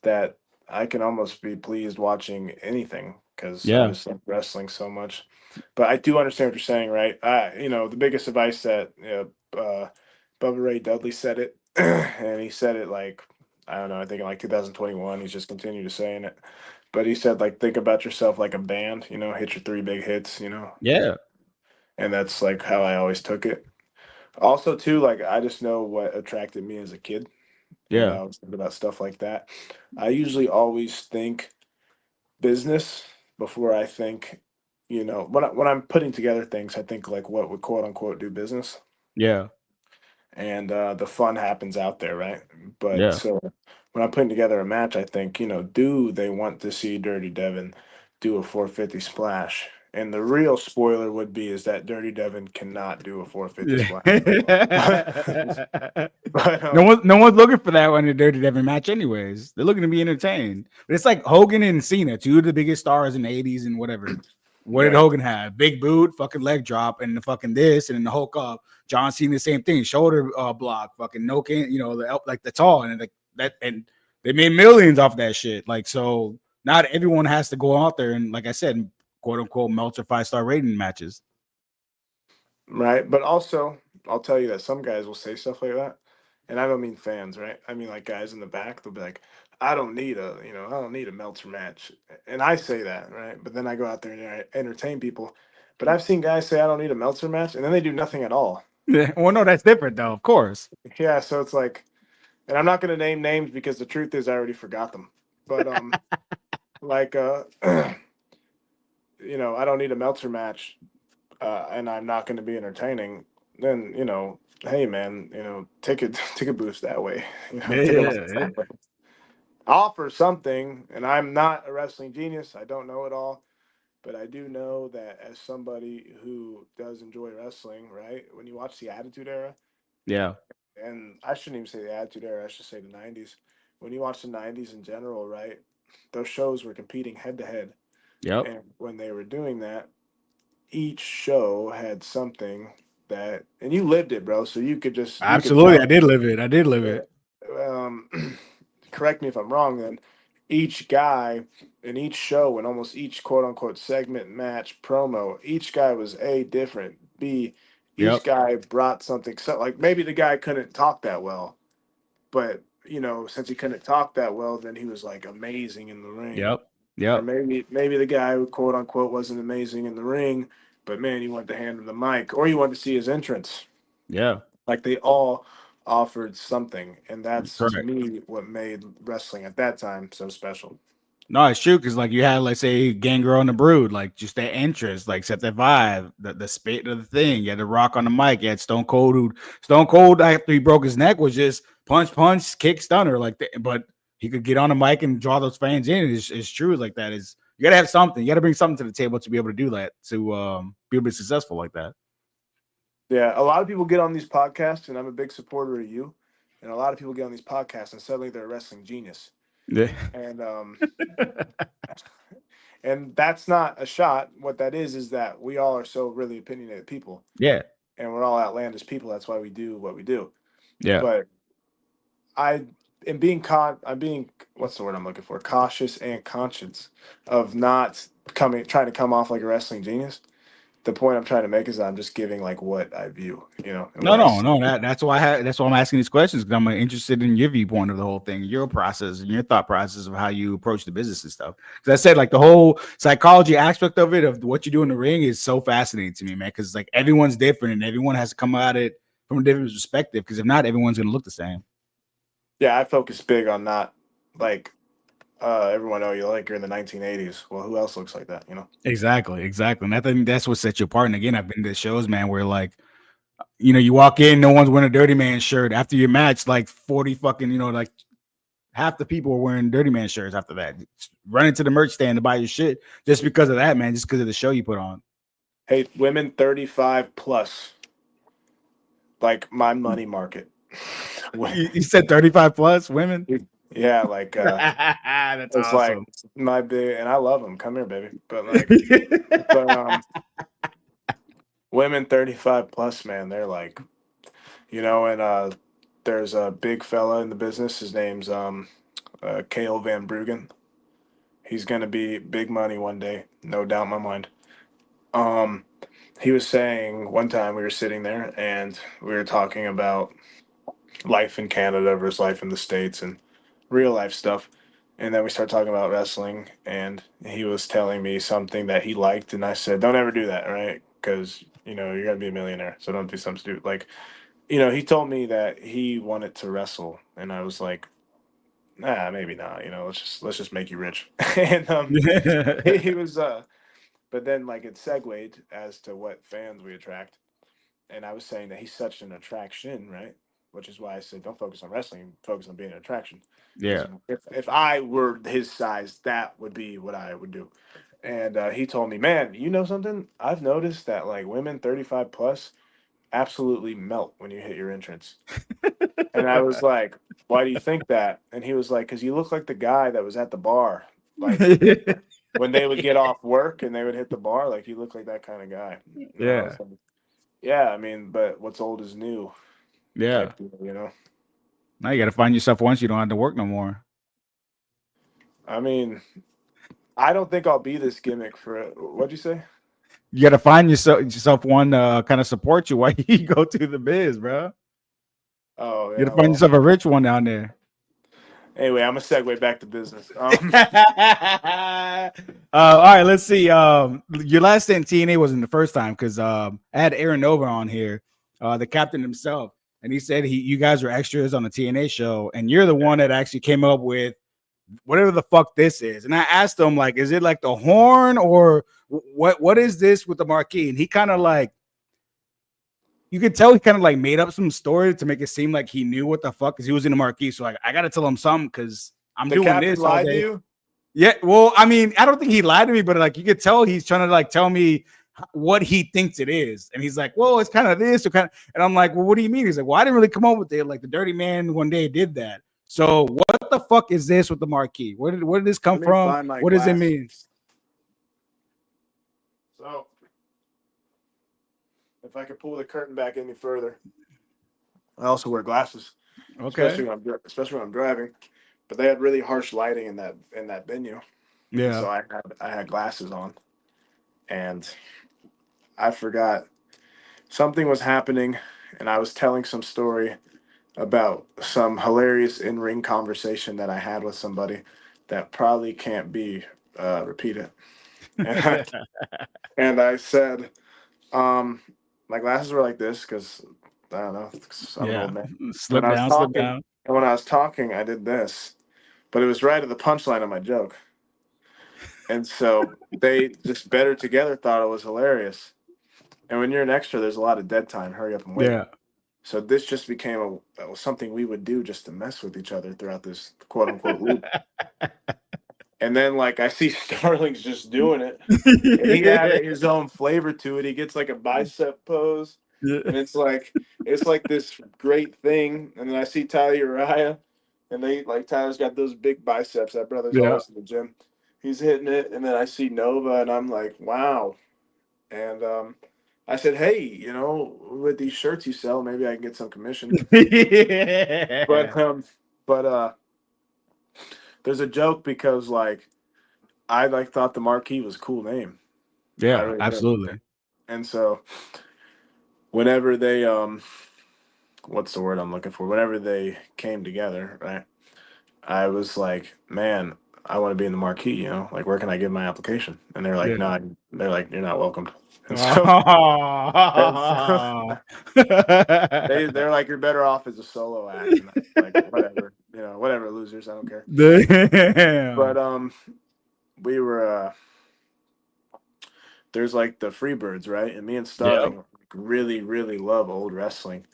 That I can almost be pleased watching anything because I Yeah, just love wrestling so much. But I do understand what you're saying, right? The biggest advice that Bubba Ray Dudley said it, and he said it like I don't know. I think in like 2021, he's just continued to saying it. But he said like think about yourself like a band, hit your three big hits, yeah, and that's like how I always took it. Also, too, like I just know what attracted me as a kid, and yeah, I was thinking about stuff like that. I usually always think business before I think, when I'm putting together things, I think like what would quote unquote do business, yeah, and the fun happens out there, right? But yeah. so when I'm putting together a match, I think, do they want to see Dirty Devin do a 450 splash? And the real spoiler would be is that Dirty Devin cannot do a 450 Yeah. splash. But No one's looking for that one in a Dirty Devin match, anyways. They're looking to be entertained. But it's like Hogan and Cena, two of the biggest stars in the 80s and whatever. What did right. Hogan have? Big boot, fucking leg drop, and the fucking this, and then the Hulk up. John Cena, the same thing, shoulder block, fucking no can, like that's all, and like that, and they made millions off that shit. Like so, not everyone has to go out there and, like I said, quote unquote, Meltzer 5-star rating matches. Right. But also, I'll tell you that some guys will say stuff like that. And I don't mean fans, right? I mean like guys in the back, they'll be like, I don't need a Meltzer match. And I say that, right? But then I go out there and I entertain people. But I've seen guys say I don't need a Meltzer match and then they do nothing at all. Yeah, well, no, that's different though, of course. Yeah, so it's like, and I'm not gonna name names because the truth is I already forgot them. But like I don't need a Meltzer match and I'm not going to be entertaining, then hey man, take a take a boost that way. Yeah, Take a yeah, look yeah. that way. Offer something, and I'm not a wrestling genius. I don't know it all, but I do know that as somebody who does enjoy wrestling, right? When you watch the Attitude Era, Yeah. and I shouldn't even say the Attitude Era, I should say the '90s. When you watch the '90s in general, right? Those shows were competing head to head, Yep. and when they were doing that, each show had something that, and you lived it, bro. So you could Absolutely. I tell. did live it. I did live it. Um, correct me if I'm wrong. Then each guy in each show and almost each quote unquote segment, match, promo, each guy was A, different. B, each Yep. guy brought something. So like maybe the guy couldn't talk that well, but since he couldn't talk that well, then he was like amazing in the ring. Yep. Or Yep. maybe the guy who quote unquote wasn't amazing in the ring, but man, you wanted to hand him the mic, or you wanted to see his entrance. Yeah. Like they all offered something, and that's to Correct. me what made wrestling at that time so special. No, it's true because like you had, let's say, Gangrel and the Brood, like just that interest, like set that vibe, the spit of the thing. You had the Rock on the mic. You had Stone Cold, who Stone Cold after he broke his neck was just punch, kick, stunner, like that. But he could get on the mic and draw those fans in. It's true, like that. Is you gotta have something. You gotta bring something to the table to be able to do that, to be able to be successful like that. Yeah, a lot of people get on these podcasts, and I'm a big supporter of you. And a lot of people get on these podcasts, and suddenly they're a wrestling genius. Yeah. And and that's not a shot. What that is that we all are so really opinionated people, Yeah. and we're all outlandish people. That's why we do what we do. Yeah. But I I'm being what's the word I'm looking for? Cautious and conscious of not trying to come off like a wrestling genius. The point I'm trying to make is that I'm just giving like what I view, and No, what I no, see. no. That's why I'm asking these questions because I'm interested in your viewpoint of the whole thing, your process, and your thought process of how you approach the business and stuff. Because I said, like the whole psychology aspect of it, of what you do in the ring, is so fascinating to me, man. Because like everyone's different, and everyone has to come at it from a different perspective. Because if not, everyone's gonna look the same. Yeah, I focus big on not like everyone. Oh, you like you're in the 1980s. Well, who else looks like that? Exactly, exactly. And I think that's what sets you apart. And again, I've been to shows, man, where like You know, you walk in, no one's wearing a Dirty Man shirt. After your match, like 40 fucking, you know, like half the people are wearing Dirty Man shirts after that. Running to the merch stand to buy your shit just because of that, man. Just because of the show you put on. Hey, women 35 plus, like my money market. You said 35 plus women. Yeah, like That's it's like awesome. my big, and I love them. Come here, baby. But like, but women 35 plus, man, they're like, and there's a big fella in the business. His name's Kale Van Bruggen. He's gonna be big money one day, no doubt in my mind. Um, he was saying one time we were sitting there and we were talking about life in Canada versus life in the States and real life stuff. And then we started talking about wrestling, and he was telling me something that he liked, and I said, "Don't ever do that, right? Because you're gonna be a millionaire, so don't do something stupid." Like, he told me that he wanted to wrestle, and I was like, "Nah, maybe not. Let's just make you rich." And he was, but then like it segued as to what fans we attract, and I was saying that he's such an attraction, right? Which is why I said don't focus on wrestling, focus on being an attraction. Because Yeah. if I were his size, that would be what I would do. And he told me, man, you know something? I've noticed that like women 35 plus absolutely melt when you hit your entrance. And I was like, why do you think that? And he was like, because you look like the guy that was at the bar, like when they would get off work and they would hit the bar, like you look like that kind of guy. And I Yeah. was like, yeah, I mean, but what's old is new Yeah. type deal. Now you got to find yourself once you don't have to work no more. I mean, I don't think I'll be this gimmick for it. What'd you say? You got to find yourself one kind of support you while you go through the biz, bro. Oh You got yeah, to find well. yourself a rich one down there. Anyway, I'm gonna segue back to business. All right, let's see. Your last stint in TNA wasn't the first time because I had Aaron Nova on here, the captain himself, and he said you guys were extras on the TNA show, and you're the one that actually came up with whatever the fuck this is. And I asked him, like, is it like the horn or what is this with the marquee? And he kind of like, you could tell he kind of like made up some story to make it seem like he knew what the fuck because he was in the marquee. So like, I got to tell him something because I'm The doing captain this all lied to day. you? Yeah, well, I mean, I don't think he lied to me, but like you could tell he's trying to like tell me what he thinks it is, and he's like, "Well, it's kind of this or kind of," and I'm like, "Well, what do you mean?" He's like, "Well, I didn't really come up with it. Like the Dirty Man one day did that. So what the fuck is this with the marquee? Where did this come Let me from? find my What does it mean?" glasses. So, if I could pull the curtain back any further, I also wear glasses, Okay. especially when I'm driving. But they had really harsh lighting in that venue, and Yeah. so I had glasses on, and I forgot something was happening, and I was telling some story about some hilarious in-ring conversation that I had with somebody that probably can't be repeated. And I said, my glasses were like this because I don't know, 'cause I'm an Yeah. old man. And when Slip I was down, slip talking, down. and when I was talking, I did this, but it was right at the punchline of my joke, and so they just better together thought it was hilarious. And when you're an extra, there's a lot of dead time. Hurry up and wait. Yeah. So this just became something we would do just to mess with each other throughout this quote unquote loop. And then like I see Starling's just doing it, and he added his own flavor to it. He gets like a bicep pose, Yeah. and it's like this great thing. And then I see Tyler Uriah, and Tyler's got those big biceps. That brother's Yeah. always in the gym. He's hitting it, and then I see Nova, and I'm like, wow. And I said, hey, with these shirts you sell, maybe I can get some commission. But Yeah. there's a joke because like I thought the Marquee was a cool name. I Yeah, really did. absolutely. And so whenever they what's the word I'm looking for? Whenever they came together, right? I was like, man, I want to be in the Marquee, like where can I give my application? And they're like, Yeah. no, they're like, you're not welcomed. And so and so Oh. they're like, you're better off as a solo act. And I was like, whatever, whatever, losers, I don't care. But Damn. we were there's like the Freebirds, right? And me and Yep. Starling were really, really love old wrestling.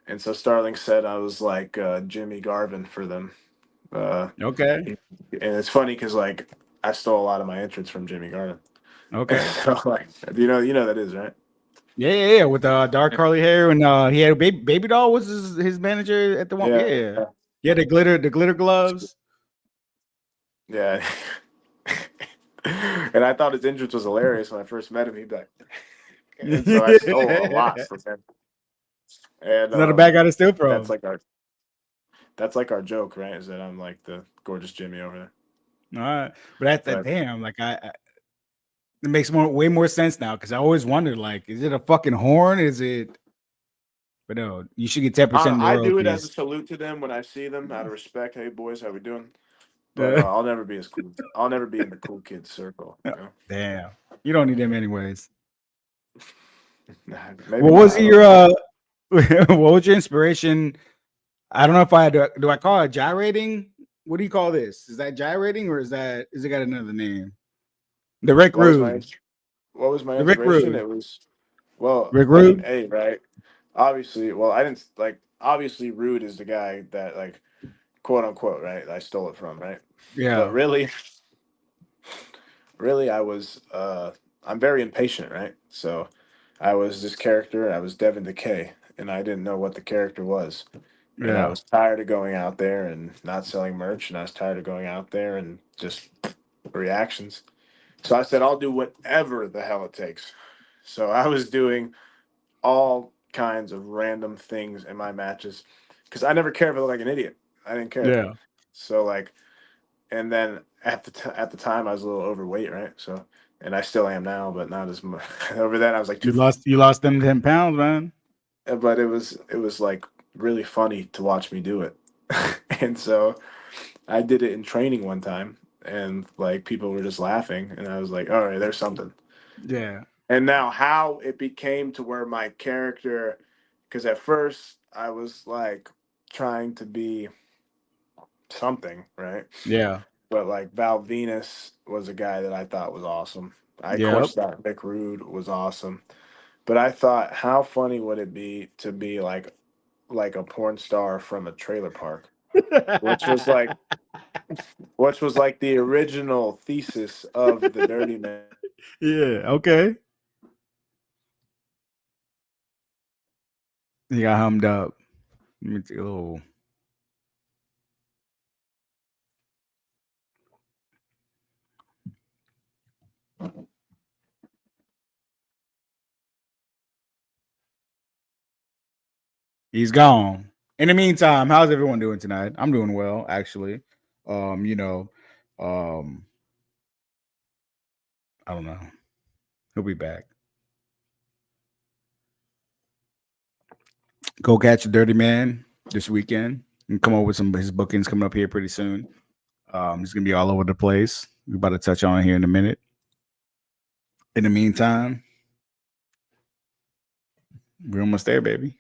And so Starling said I was like Jimmy Garvin for them. Okay. And it's funny because like I stole a lot of my entrance from Jimmy Garvin. Okay. So like you know that is right. Yeah. With dark curly hair and he had a baby doll. Was his manager at the one? Yeah, Yeah. Yeah. The glitter gloves. yeah. And I thought his entrance was hilarious when I first met him. He'd be like, and so I stole a lot from him. And Another bad guy to steal that's from. like our joke, right? Is that I'm like the gorgeous Jimmy over there. All right, but that's that But damn. Like it makes way more sense now because I always wondered, like, is it a fucking horn? Is it? But no, you should get 10% of the I do it as a royalties. salute to them when I see them out of respect. Hey boys, how we doing? But Yeah. I'll never be as cool. I'll never be in the cool kids circle. You know? Damn, you don't need them anyways. Maybe What not. was I your don't know. what was your inspiration? I don't know if do I call it gyrating? What do you call this? Is that gyrating or is it got another name? The Rick What was my Rude. what was my The Rick inspiration? Rude. It was well, Rick I mean, Rude? hey, right? Obviously, well, I didn't like obviously Rude is the guy that like quote unquote, right? I stole it from, right? But Yeah. really I'm very impatient, right? So I was this character, I was Devin Decay, and I didn't know what the character was. And I Yeah. was tired of going out there and not selling merch, and I was tired of going out there and just reactions. So I said, I'll do whatever the hell it takes. So I was doing all kinds of random things in my matches because I never cared if I looked like an idiot. I didn't care. Yeah. So like, and then at the time I was a little overweight, right? So, and I still am now, but not as much. Over then I was like You lost them 10 pounds, man. but it was like really funny to watch me do it. And so I did it in training one time, and like people were just laughing, and I was like, all right, there's something. Yeah. And now how it became to where my character, because at first I was like trying to be something, right? Yeah. But like Val Venus was a guy that I thought was awesome. I of Yep. course thought Mick Rude was awesome. But I thought, how funny would it be to be like a porn star from a trailer park, which was like the original thesis of the Dirty Man. Yeah. Okay. He got hummed up. Let me take a little. He's gone. In the meantime, how's everyone doing tonight? I'm doing well, actually. You know, um, I don't know. He'll be back. Go catch a dirty man this weekend and come up with some his bookings coming up here pretty soon. He's gonna be all over the place. We're about to touch on it here in a minute. In the meantime, we're almost there, baby.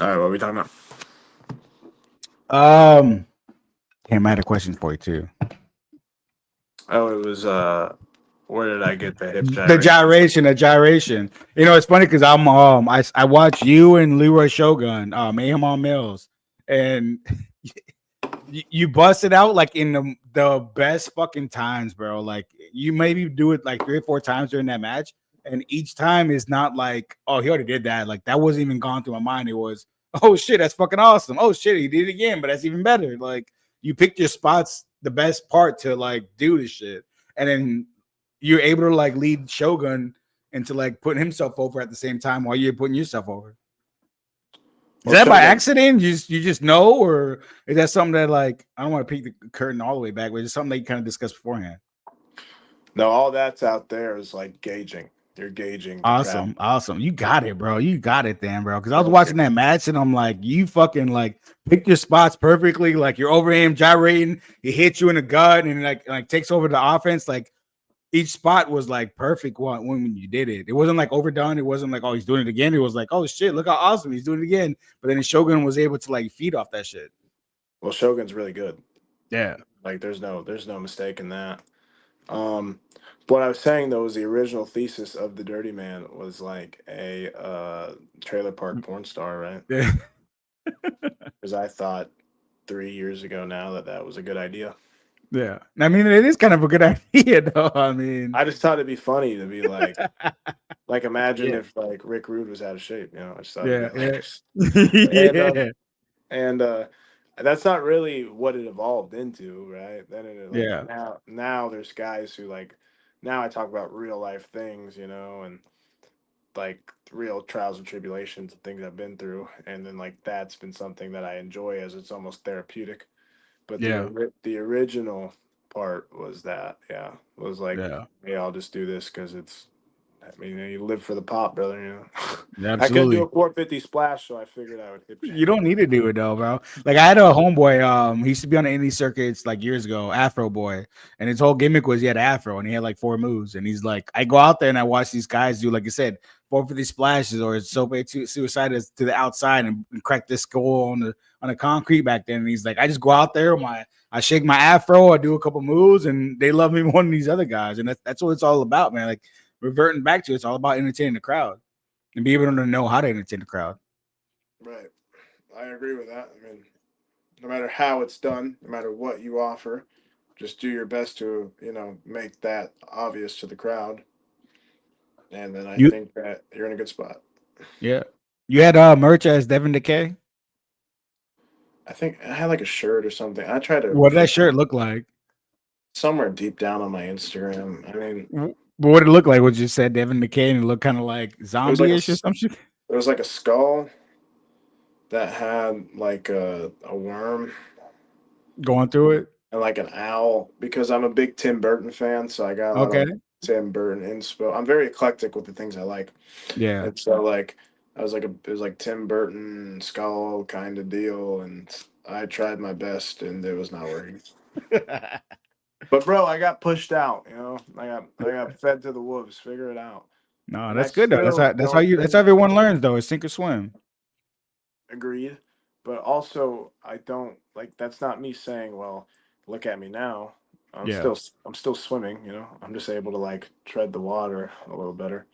All right, what are we talking about? Cam, I had a question for you too. Oh, it was where did I get the hip The gyration? gyration. You know, it's funny because I watch you and Leroy Shogun, Mayhem on Mills, and you bust it out like in the best fucking times, bro. Like you maybe do it like 3 or 4 times during that match, and each time is not like, oh, he already did that. Like that wasn't even gone through my mind. It was, oh shit, that's fucking awesome. Oh shit, he did it again, but that's even better. Like you picked your spots, the best part to like do this shit, and then you're able to like lead Shogun into like putting himself over at the same time while you're putting yourself over. Is Well, that by Shogun. accident? You just know, or is that something that like I don't want to peek the curtain all the way back, but it's something that you kind of discussed beforehand? No, all that's out there is like gauging. You're gauging the crowd. Awesome. You got it, bro. You got it, then, bro. Because I was Thank you. watching that match and I'm like, you fucking like picked your spots perfectly. Like you're over him gyrating, he hits you in the gut and like takes over the offense. Like each spot was like perfect when you did it. It wasn't like overdone. It wasn't like, oh, he's doing it again. It was like, oh shit, look how awesome he's doing it again. But then Shogun was able to like feed off that shit. Well, Shogun's really good. Yeah. Like there's no mistake in that. Um, what I was saying though was the original thesis of the Dirty Man was like a trailer park porn star, right? Yeah. Because I thought 3 years ago now that that was a good idea. Yeah. I mean, it is kind of a good idea, though. I mean, I just thought it'd be funny to be like imagine yeah, if like Rick Rude was out of shape, you know? I just thought it'd be yeah, yeah, hilarious. And yeah, and that's not really what it evolved into, right? Then it like yeah, now there's guys who like now I talk about real life things, you know, and like real trials and tribulations and things I've been through, and then like that's been something that I enjoy as it's almost therapeutic. But yeah, the original part was that, yeah, was like, yeah, hey, I'll just do this because it's. I mean, you live for the pop, brother. You know, yeah, I couldn't do absolutely. a 450 splash, so I figured I would hip You check. don't need to do it though, bro. Like I had a homeboy, he used to be on the indie circuits like years ago, Afro boy, and his whole gimmick was he had an afro and he had like 4 moves, and he's like, I go out there and I watch these guys do like you said, 450 splashes or soap suicide to the outside and crack this skull on the concrete back then. And he's like, I just go out there, I shake my afro, I do a couple moves, and they love me more than these other guys, and that's what it's all about, man. Like reverting back to it's all about entertaining the crowd and be able to know how to entertain the crowd. Right, I agree with that. I mean, no matter how it's done, no matter what you offer, just do your best to make that obvious to the crowd, and then I You think that you're in a good spot. Yeah. You had merch as Devin Decay? I think I had like a shirt or something. I try to What did that put shirt look like? somewhere deep down on my Instagram. I mean, But what did it look like? Was you said Devin Decay and it looked kind of like it was like zombie-ish or some shit? it was like a skull that had like a worm Going through it? and like an owl because I'm a big Tim Burton fan, so I got a lot of Okay. like Tim Burton inspo. I'm very eclectic with the things I like, Yeah. and so like I was like it was like Tim Burton skull kind of deal, and I tried my best, and it was not working. But bro, I got pushed out. You know, I got fed to the wolves. Figure it out, No, and I that's good though. still don't That's think how everyone learns though, is sink or swim. agreed. But also, I don't like that's not me saying, well, look at me now. Yeah. I'm still swimming, you know. I'm just able to like tread the water a little better.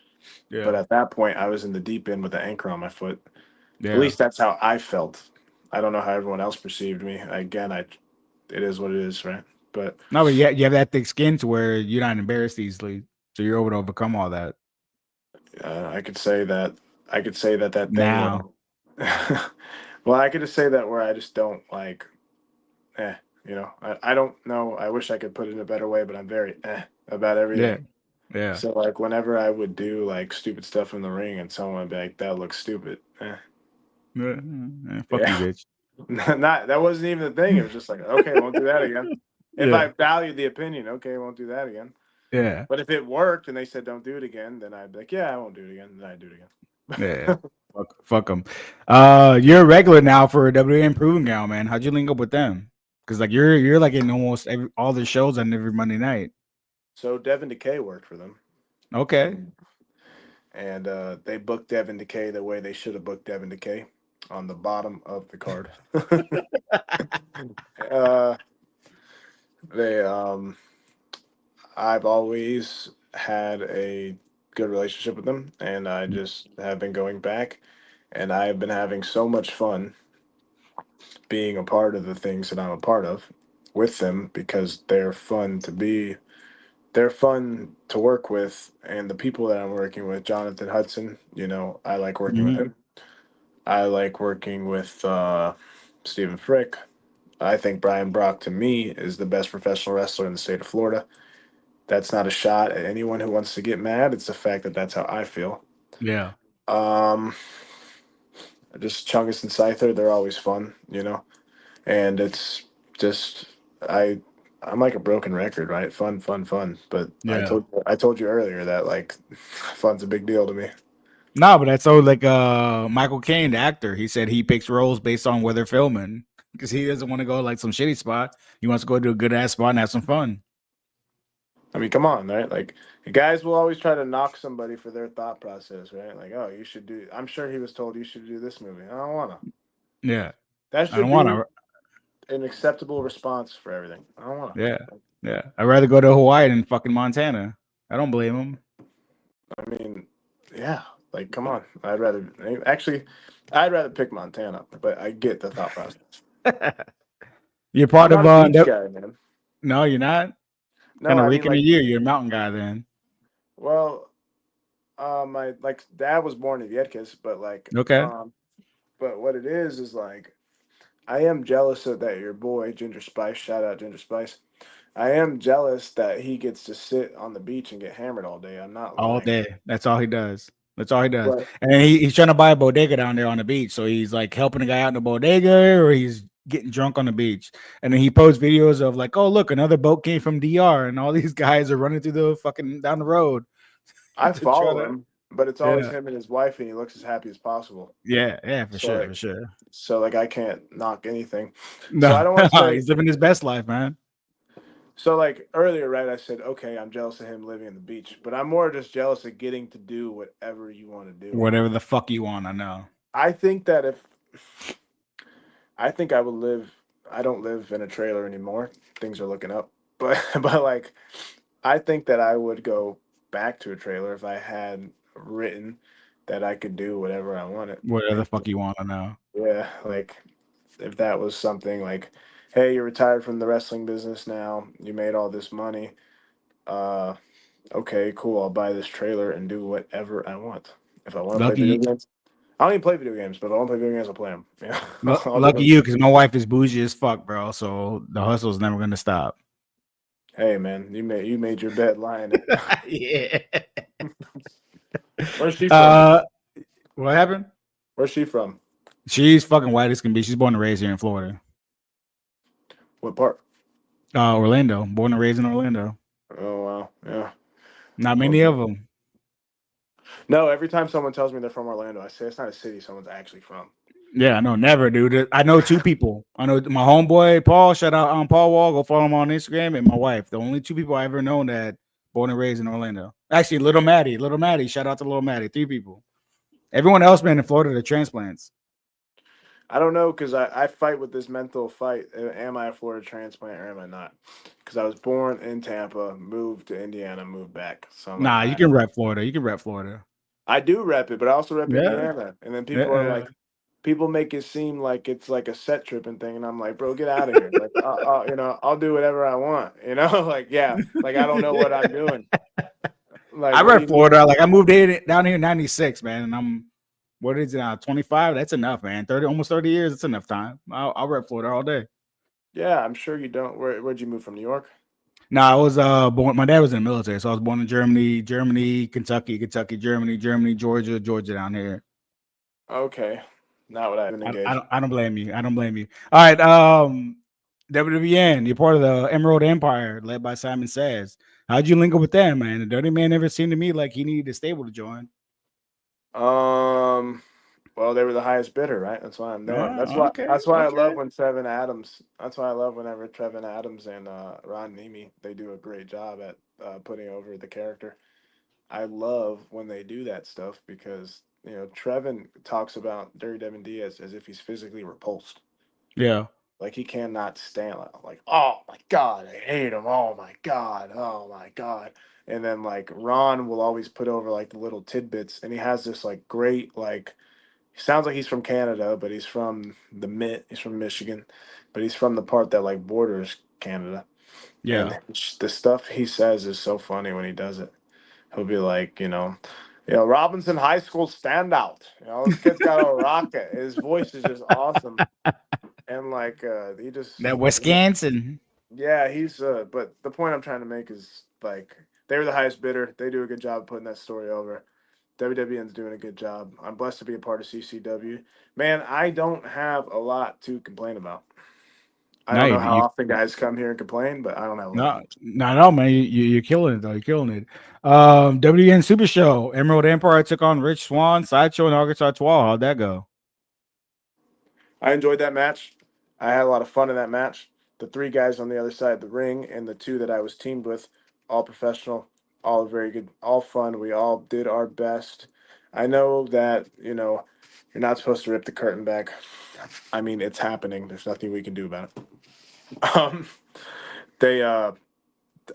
But Yeah. at that point, I was in the deep end with the anchor on my foot. At Yeah. least that's how I felt. I don't know how everyone else perceived me. Again, it is what it is, right? But No, but you have that thick skin to where you're not embarrassed easily. So you're able to overcome all that I could say that that thing where, now. well, I could just say that where I just don't like, eh, I don't know. I wish I could put it in a better way, but I'm very about Yeah. everything. Yeah. So like whenever I would do like stupid stuff in the ring and someone would be like, that looks stupid. Fuck you, Yeah. bitch. Not that wasn't even the thing. It was just like, okay, won't do that again. If Yeah. I valued the opinion, okay, won't do that again. Yeah. But if it worked and they said don't do it again, then I'd be like, yeah, I won't do it again. Then I'd do it Yeah. again. Fuck them. You're a regular now for WWE Improving Ground, man. How'd you link up with them? Because like you're like in almost all the shows on every Monday night. So Devin Decay worked for them. Okay. And they booked Devin Decay the way they should have booked Devin Decay on the bottom of the card. uh, they I've always had a good relationship with them, and I just have been going back, and I've been having so much fun being a part of the things that I'm a part of with them because they're fun to work with, and the people that I'm working with, Jonathan Hudson, I like working with Mhm. him. I like working with Stephen Frick. I think Brian Brock, to me, is the best professional wrestler in the state of Florida. That's not a shot at anyone who wants to get mad. It's the fact that that's how I feel. Yeah. Um, just Chungus and Scyther, they're always fun, and it's just I I'm like a broken record, right? Fun, fun, fun. But Yeah. I told you earlier that like fun's a big deal to me. No, but that's so like Michael Caine, the actor. He said he picks roles based on where they're filming because he doesn't want to go like some shitty spot. He wants to go to a good ass spot and have some fun. I mean, come on, right? Like, guys will always try to knock somebody for their thought process, right? Like, oh, you should do. I'm sure he was told you should do this movie. I don't wanna. Yeah. That I don't should want be to. an acceptable response for everything. I don't want Yeah, to. yeah. I'd rather go to Hawaii than fucking Montana. I don't blame him. I mean, yeah, like come on. I'd rather pick Montana, but I get the thought process. You're I'm part of not a beach guy, man. no, you're not. No, Kind of I mean reeking of like, you. You're a mountain guy then. well, my like dad was born in Vietcas, Okay. but what it is like I am jealous of that your boy Ginger Spice. Shout out Ginger Spice. I am jealous that he gets to sit on the beach and get hammered all day. I'm not All lying. day. That's all he does. That's all he does. But And he's trying to buy a bodega down there on the beach. So he's like helping the guy out in the bodega or he's getting drunk on the beach. And then he posts videos of like, oh, look, another boat came from DR and all these guys are running through the fucking down the road I to try follow to. him, but it's always Yeah. him and his wife, and he looks as happy as possible. Yeah. Yeah. For So sure. For like, sure. so like, I can't knock anything. So I No, don't want to say. he's living his best life, man. So like earlier, right? I said, okay, I'm jealous of him living on the beach, but I'm more just jealous of getting to do whatever you want to do. Whatever the fuck you want, I know. I think that if I think I would live. I don't live in a trailer anymore. Things are looking up, but like, I think that I would go back to a trailer if I had written that I could do whatever I wanted. Whatever the And fuck you want, I know. yeah, like if that was something like, hey, you're retired from the wrestling business now. You made all this money. Uh, okay, cool. I'll buy this trailer and do whatever I want. If I want to play video Lucky, games, I don't even play video games, but if I want to play video games, I'll play them. Yeah, I'll do lucky them. you, because my wife is bougie as fuck, bro. So the hustle's never gonna stop. Hey man, you made your bed lying it. Yeah. Where's she from? Uh, what happened? Where's she from? She's fucking white as can be. She's born and raised here in Florida. What part? Orlando. Born and raised in Orlando. Oh wow, yeah. Not Well, many of them. no, every time someone tells me they're from Orlando, I say it's not a city someone's actually from. Yeah, I know, never, dude. I know two people. I know my homeboy Paul. Shout out on Paul Wall. Go follow him on Instagram. And my wife. The only two people I ever known that born and raised in Orlando. Actually, Little Maddie. Little Maddie. Shout out to Little Maddie. Three people. Everyone else been in Florida. The transplants. I don't know because I fight with this mental fight. Am I a Florida transplant or am I not? Because I was born in Tampa, moved to Indiana, moved back. So I'm like, Nah, you can rep Florida. You can rep Florida. I do rep it, but I also rep Yeah. Indiana. And then people are Yeah. like, people make it seem like it's like a set tripping thing, and I'm like, bro, get out of here. Like, I'll do whatever I want. Like, yeah, like I don't know what I'm doing. Like, I what do rep you mean? Florida. Like I moved down here in '96, man, and I'm what is it now? 25. That's enough, man. 30, almost 30 years. That's enough time. I'll rep Florida all day. Yeah, I'm sure you don't. Where'd you move from? New York? No, I was born. My dad was in the military, so I was born in Germany, Kentucky, Germany, Georgia down here. Okay, not what I've been engaged. I don't blame you. I don't blame you. All right, WWN, you're part of the Emerald Empire, led by Simon Says. How'd you link up with them, man? The Dirty Man never seemed to me like he needed a stable to join. Um, well, they were the highest bidder, right? That's why I'm there. That's Oh, why. okay, That's why I love okay. when Trevin Adams. That's why I love whenever Trevin Adams and Ron Nemi they do a great job at putting over the character. I love when they do that stuff because Trevin talks about Dirty Devin Diaz as if he's physically repulsed. Yeah, Like he cannot stand like, oh my god, I hate him. Oh my god, oh my god. And then like Ron will always put over like the little tidbits, and he has this like great like. He sounds like he's from Canada, but he's from the Mid. He's from Michigan, but he's from the part that like borders Canada. yeah. And the stuff he says is so funny when he does it. He'll be like, Robinson High School standout. This kid's got a rocket. His voice is just awesome, and like he just, That Wisconsin. yeah, he's. But the point I'm trying to make is like they were the highest bidder. They do a good job of putting that story over. WWN's doing a good job. I'm blessed to be a part of CCW. Man, I don't have a lot to complain about. I No, don't you, know how you often guys come here and complain, but I don't have a lot. no, not at all, man. You're killing it though. You're killing it. WN Super Show. Emerald Empire took on Rich Swan, Sideshow, and August Artois. How'd that go? I enjoyed that match. I had a lot of fun in that match. The three guys on the other side of the ring and the two that I was teamed with, all professional, all very good, all fun. We all did our best. I know that, you're not supposed to rip the curtain back. I mean, it's happening. There's nothing we can do about it. Um, they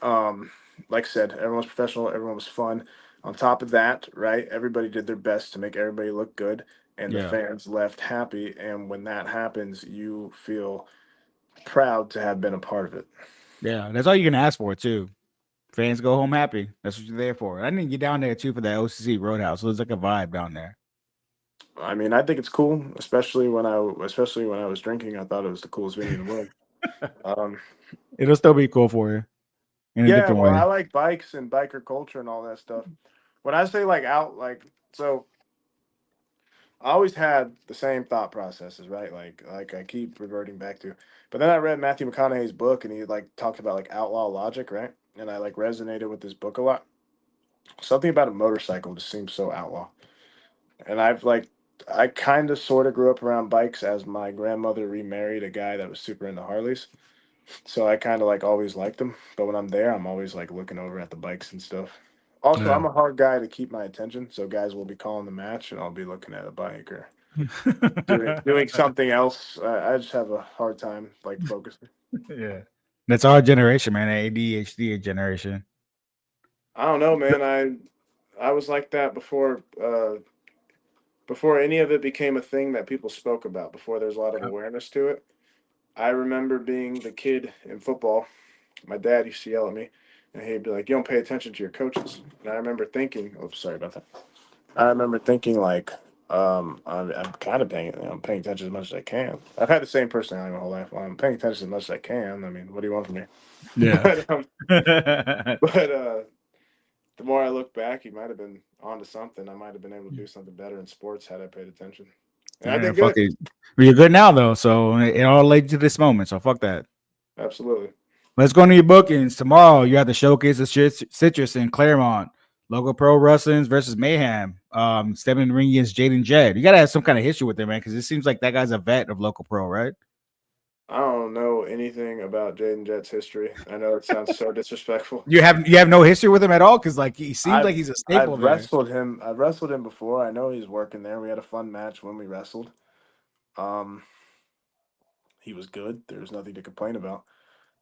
um, like I said, everyone was professional, everyone was fun. On top of that, right, everybody did their best to make everybody look good, and the Yeah, fans left happy. And when that happens, you feel proud to have been a part of it. yeah. That's all you can ask for too. Fans go home happy. That's what you're there for. I didn't get down there too for that OCC Roadhouse. It was like a vibe down there. I mean, I think it's cool, especially when I was drinking. I thought it was the coolest venue in the world. Um, It'll still be cool for you in a yeah, different well, way. I like bikes and biker culture and all that stuff. When I say like out, like so, I always had the same thought processes, right? Like I keep reverting back to. But then I read Matthew McConaughey's book, and he like talked about like outlaw logic, right? And I like resonated with this book a lot. Something about a motorcycle just seems so outlaw. And I kind of sort of grew up around bikes as my grandmother remarried a guy that was super into Harleys. So I kind of like always liked them. But when I'm there, I'm always like looking over at the bikes and stuff. Also, Yeah. I'm a hard guy to keep my attention. So guys will be calling the match, and I'll be looking at a bike or doing something else. I just have a hard time like focusing. Yeah. That's our generation, man. ADHD generation. I don't know, man. I was like that before any of it became a thing that people spoke about. Before there's a lot of awareness to it. I remember being the kid in football. My dad used to yell at me, and he'd be like, "You don't pay attention to your coaches." And I remember thinking, "Oh, sorry about that." I remember thinking like, I'm kind of I'm paying attention as much as I can. I've had the same personality my whole life. Well, I'm paying attention as much as I can. I mean, what do you want from me? Yeah. but but the more I look back, he might have been onto something. I might have been able to do something better in sports had I paid attention, and I Yeah, did fuck good. it. Well, you're good now though, so it all led to this moment. So fuck that. Absolutely. Let's go into your bookings. Tomorrow you have the showcase of Citrus in Claremont. Local Pro Wrestling's versus Mayhem. Stepping in the ring against Jaden Jed. You gotta have some kind of history with him, man, because it seems like that guy's a vet of local pro, right? I don't know anything about Jaden Jet's history. I know it sounds so disrespectful. You have no history with him at all, because like he seems like I've he's a staple I've there. wrestled him. I've wrestled him before. I know he's working there. We had a fun match when we wrestled. Um, he was good. There was nothing to complain about.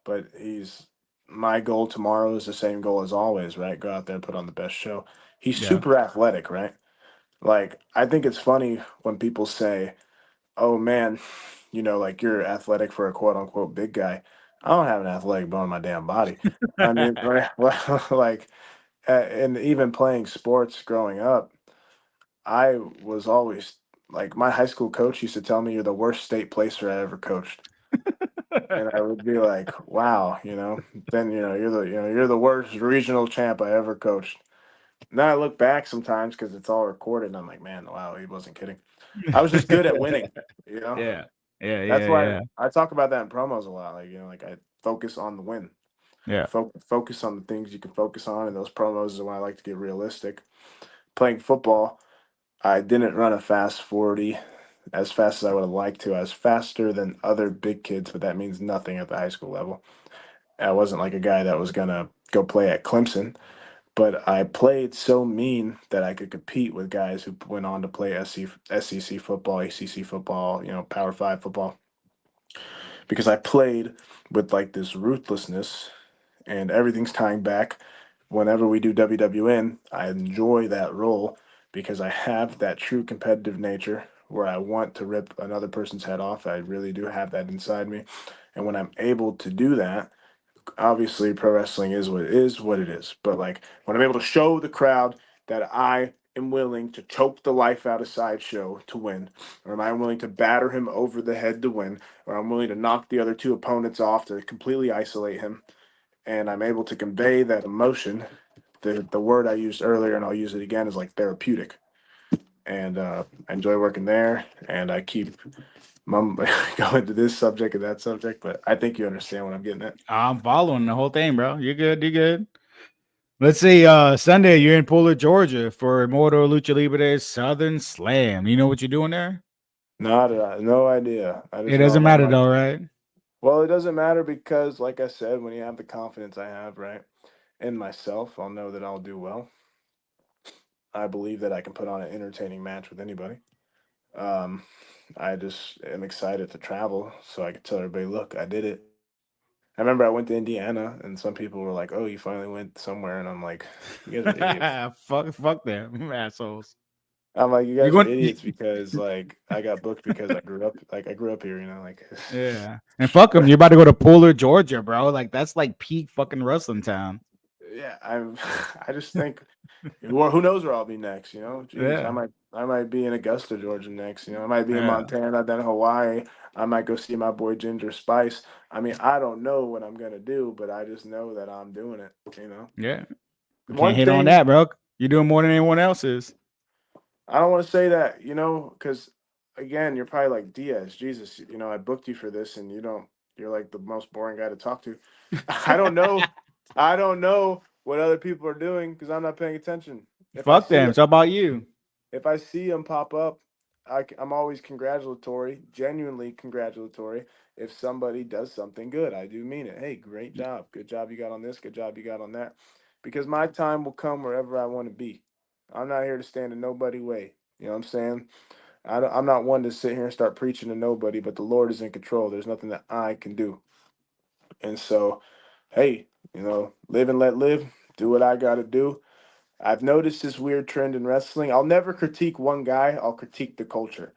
But he's my goal tomorrow is the same goal as always, right? Go out there and put on the best show. He's Yeah. super athletic, right? Like I think it's funny when people say, "Oh man, like you're athletic for a quote unquote big guy." I don't have an athletic bone in my damn body. I mean, right? Well, like, and even playing sports growing up, I was always like my high school coach used to tell me you're the worst state placer I ever coached. And I would be like, wow, then you're the worst regional champ I ever coached. Now I look back sometimes because it's all recorded, and I'm like, man, wow, he wasn't kidding. I was just good at winning, you know. Yeah. Yeah. That's Yeah. why Yeah. I talk about that in promos a lot. Like like I focus on the win, Yeah. focus on the things you can focus on, and those promos is why I like to get realistic. Playing football, I didn't run a fast 40 as fast as I would have liked to. I was faster than other big kids, but that means nothing at the high school level. I wasn't like a guy that was gonna go play at Clemson, but I played so mean that I could compete with guys who went on to play SEC football, ACC football, Power Five football, because I played with like this ruthlessness, and everything's tying back. Whenever we do WWN, I enjoy that role because I have that true competitive nature where I want to rip another person's head off. I really do have that inside me. And when I'm able to do that, obviously pro wrestling is what it is. But like when I'm able to show the crowd that I am willing to choke the life out of Sideshow to win, or am I willing to batter him over the head to win, or I'm willing to knock the other two opponents off to completely isolate him, and I'm able to convey that emotion. The word I used earlier, and I'll use it again, is like therapeutic. And I enjoy working there, and I keep going to this subject and that subject, but I think you understand what I'm getting at. I'm following the whole thing, bro. You're good. You're good. Let's see. Sunday, you're in Pooler, Georgia for Moto Lucha Libre Southern Slam. You know what you're doing there? No idea. I It just know doesn't I'm on matter my. though, right? Well, it doesn't matter because, like I said, when you have the confidence I have, right, in myself, I'll know that I'll do well. I believe that I can put on an entertaining match with anybody. Um, I just am excited to travel so I can tell everybody, look, I did it. I remember I went to Indiana, and some people were like, "Oh, you finally went somewhere," and I'm like, "You guys are idiots." Fuck them assholes. I'm like, "You You guys are going? idiots because like I got booked because I grew up here, like." Yeah, and fuck them. You're about to go to Polar, Georgia, bro. Like that's like peak fucking wrestling town. Yeah, I'm. I just think, well, who knows where I'll be next? Jeez, Yeah, I might be in Augusta, Georgia next. I might be in yeah, Montana, then Hawaii. I might go see my boy Ginger Spice. I mean, I don't know what I'm gonna do, but I just know that I'm doing it. yeah. You can't One hit on thing that, bro. You're doing more than anyone else is. I don't want to say that, because again, you're probably like Diaz, Jesus, I booked you for this, and you're like the most boring guy to talk to. I don't know. I don't know what other people are doing because I'm not paying attention. If I Fuck see them. It's it, all about you. if I see them pop up, I'm always congratulatory, genuinely congratulatory. If somebody does something good, I do mean it. Hey, great job. Good job you got on this. Good job you got on that. Because my time will come wherever I want to be. I'm not here to stand in nobody way. You know what I'm saying? I'm not one to sit here and start preaching to nobody, but the Lord is in control. There's nothing that I can do. And so, hey, live and let live. Do what I got to do. I've noticed this weird trend in wrestling. I'll never critique one guy, I'll critique the culture.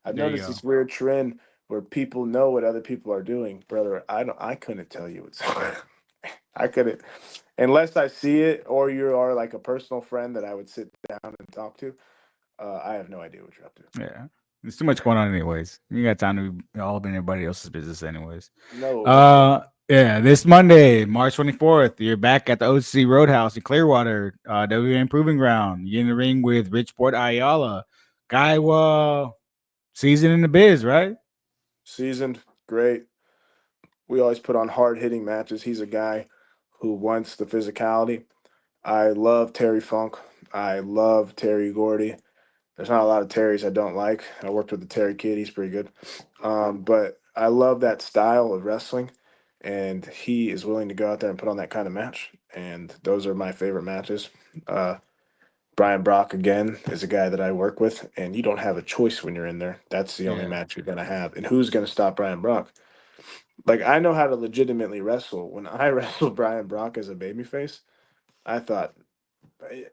I've There you noticed go. this weird trend where people know what other people are doing. Brother, I couldn't tell you what's I couldn't unless I see it or you are like a personal friend that I would sit down and talk to. I have no idea what you're up to. Yeah. There's too much going on, anyways. You got time to be all up in everybody else's business, anyways. No, absolutely. Yeah. This Monday, March 24th, you're back at the OC Roadhouse in Clearwater, WN Proving Ground. You're in the ring with Richport Ayala, guy, season in the biz, right? Seasoned, great. We always put on hard hitting matches. He's a guy who wants the physicality. I love Terry Funk. I love Terry Gordy. There's not a lot of Terrys I don't like. I worked with the Terry Kid. He's pretty good. But I love that style of wrestling, and he is willing to go out there and put on that kind of match. And those are my favorite matches. Uh, Brian Brock again is a guy that I work with, and you don't have a choice when you're in there. That's the only Yeah. match you're gonna have. And who's gonna stop Brian Brock? Like I know how to legitimately wrestle. When I wrestled Brian Brock as a babyface, I thought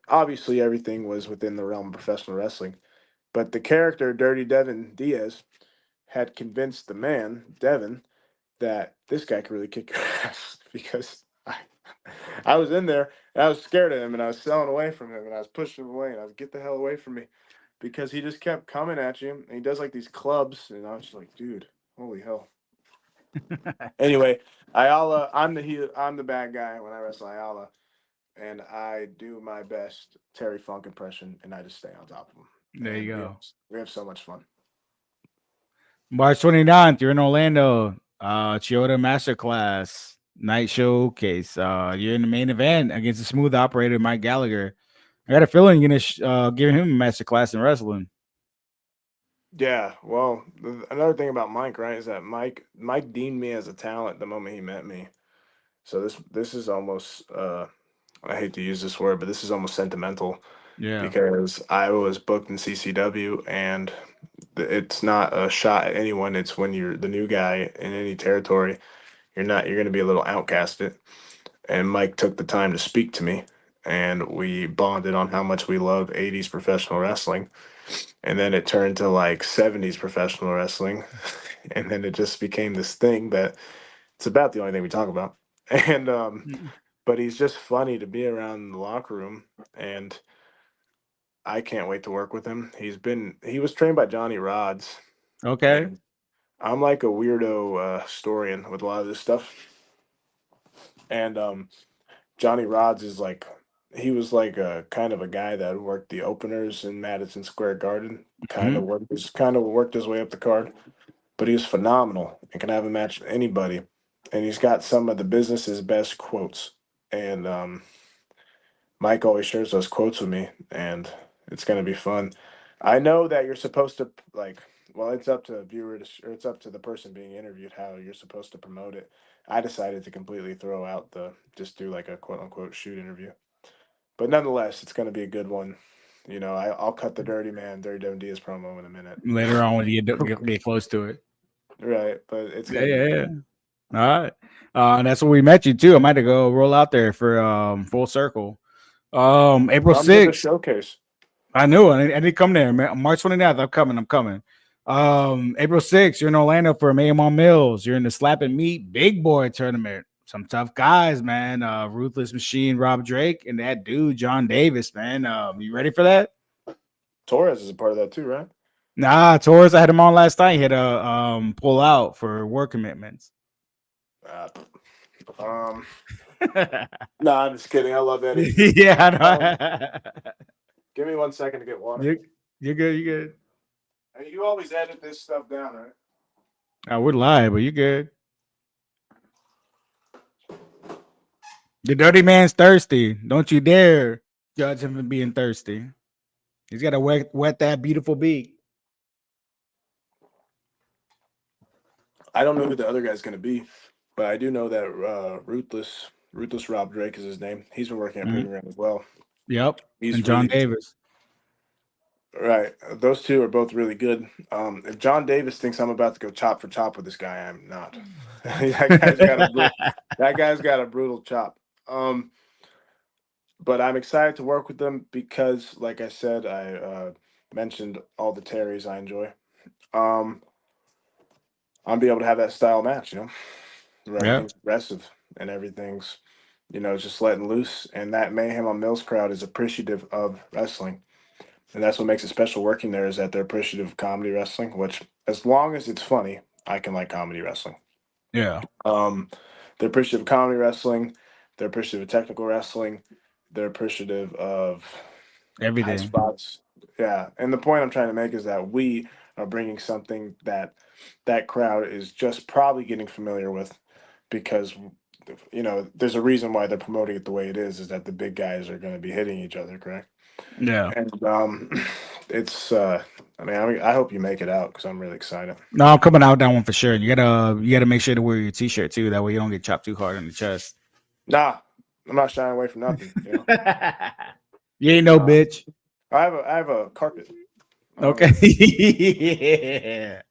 obviously everything was within the realm of professional wrestling, but the character Dirty Devin Diaz had convinced the man Devin that this guy could really kick your ass because I was in there and I was scared of him and I was selling away from him and I was pushing him away and I was get the hell away from me because he just kept coming at you and he does like these clubs and I was just like, dude, holy hell. Anyway, Ayala, I'm the bad guy when I wrestle Ayala, and I do my best Terry Funk impression, and I just stay on top of him, There you and go. we have so much fun. March 29th, you're in Orlando. Chioda Masterclass Night Showcase. You're in the main event against the smooth operator Mike Gallagher. I got a feeling you're gonna give him a masterclass in wrestling. Yeah, well, another thing about Mike, right, is that Mike deemed me as a talent the moment he met me. So this is almost I hate to use this word, but this is almost sentimental Yeah. because I was booked in CCW and it's not a shot at anyone. It's when you're the new guy in any territory, you're going to be a little outcasted. And Mike took the time to speak to me, and we bonded on how much we love 80s professional wrestling. And then it turned to like 70s professional wrestling. And then it just became this thing that it's about the only thing we talk about. And Mm. but he's just funny to be around in the locker room, and I can't wait to work with him. He was trained by Johnny Rods, Okay. and I'm like a weirdo historian with a lot of this stuff. And Johnny Rods is like he was like a kind of a guy that worked the openers in Madison Square Garden. Mhm. Kind of worked his way up the card, but he was phenomenal and can have a match with anybody. And he's got some of the business's best quotes. And Mike always shares those quotes with me, and it's gonna be fun. I know that you're supposed to like. Well, it's up to the viewer or it's up to the person being interviewed how you're supposed to promote it. I decided to completely throw out the just do like a quote unquote shoot interview. But nonetheless, it's going to be a good one. I'll cut the Dirty Devin Diaz promo in a minute. Later on, when you get close to it. Right, but it's Yeah, going to be yeah, good. yeah. All right. And that's where we met you too. I might have to go roll out there for full circle. April Come to the 6th. showcase. I knew it. I need to come there, man. March 29th. I'm coming. I'm coming. April 6th, you're in Orlando for Mayhem on Mills. You're in the Slap and Meat Big Boy tournament. Some tough guys, man. Ruthless Machine, Rob Drake, and that dude, John Davis, man. You ready for that? Torres is a part of that too, right? Nah, Torres, I had him on last night. He had to pull out for work commitments. Uh, um, nah, I'm just kidding. I love Eddie. Yeah, I know. Give me 1 second to get water. You're good. You're good. Hey, you always edit this stuff down, right? I would lie, but you're good. The dirty man's thirsty. Don't you dare judge him for being thirsty. He's got to wet that beautiful beak. I don't know who the other guy's going to be, but I do know that Ruthless Rob Drake is his name. He's been working at Proving Ground as well. Yep. He's and John really, Davis. Right. Those two are both really good. If John Davis thinks I'm about to go chop for chop with this guy, I'm not. That guy's got a brutal chop. But I'm excited to work with them because, like I said, I mentioned all the Terrys I enjoy. I'll be able to have that style match, where everything's aggressive and everything's, just letting loose. And that Mayhem on Mills crowd is appreciative of wrestling. And that's what makes it special working there, is that they're appreciative of comedy wrestling, which, as long as it's funny, I can like comedy wrestling. Yeah. They're appreciative of comedy wrestling. They're appreciative of technical wrestling. They're appreciative of everything. High spots. Yeah. And the point I'm trying to make is that we are bringing something that crowd is just probably getting familiar with, because, there's a reason why they're promoting it the way it is that the big guys are going to be hitting each other, correct? Yeah. And it's I hope you make it out, because I'm really excited. No, I'm coming out that one for sure. You gotta make sure to wear your t-shirt too. That way you don't get chopped too hard on the chest. Nah, I'm not shying away from nothing. You ain't no bitch. I have a carpet. Okay. Yeah.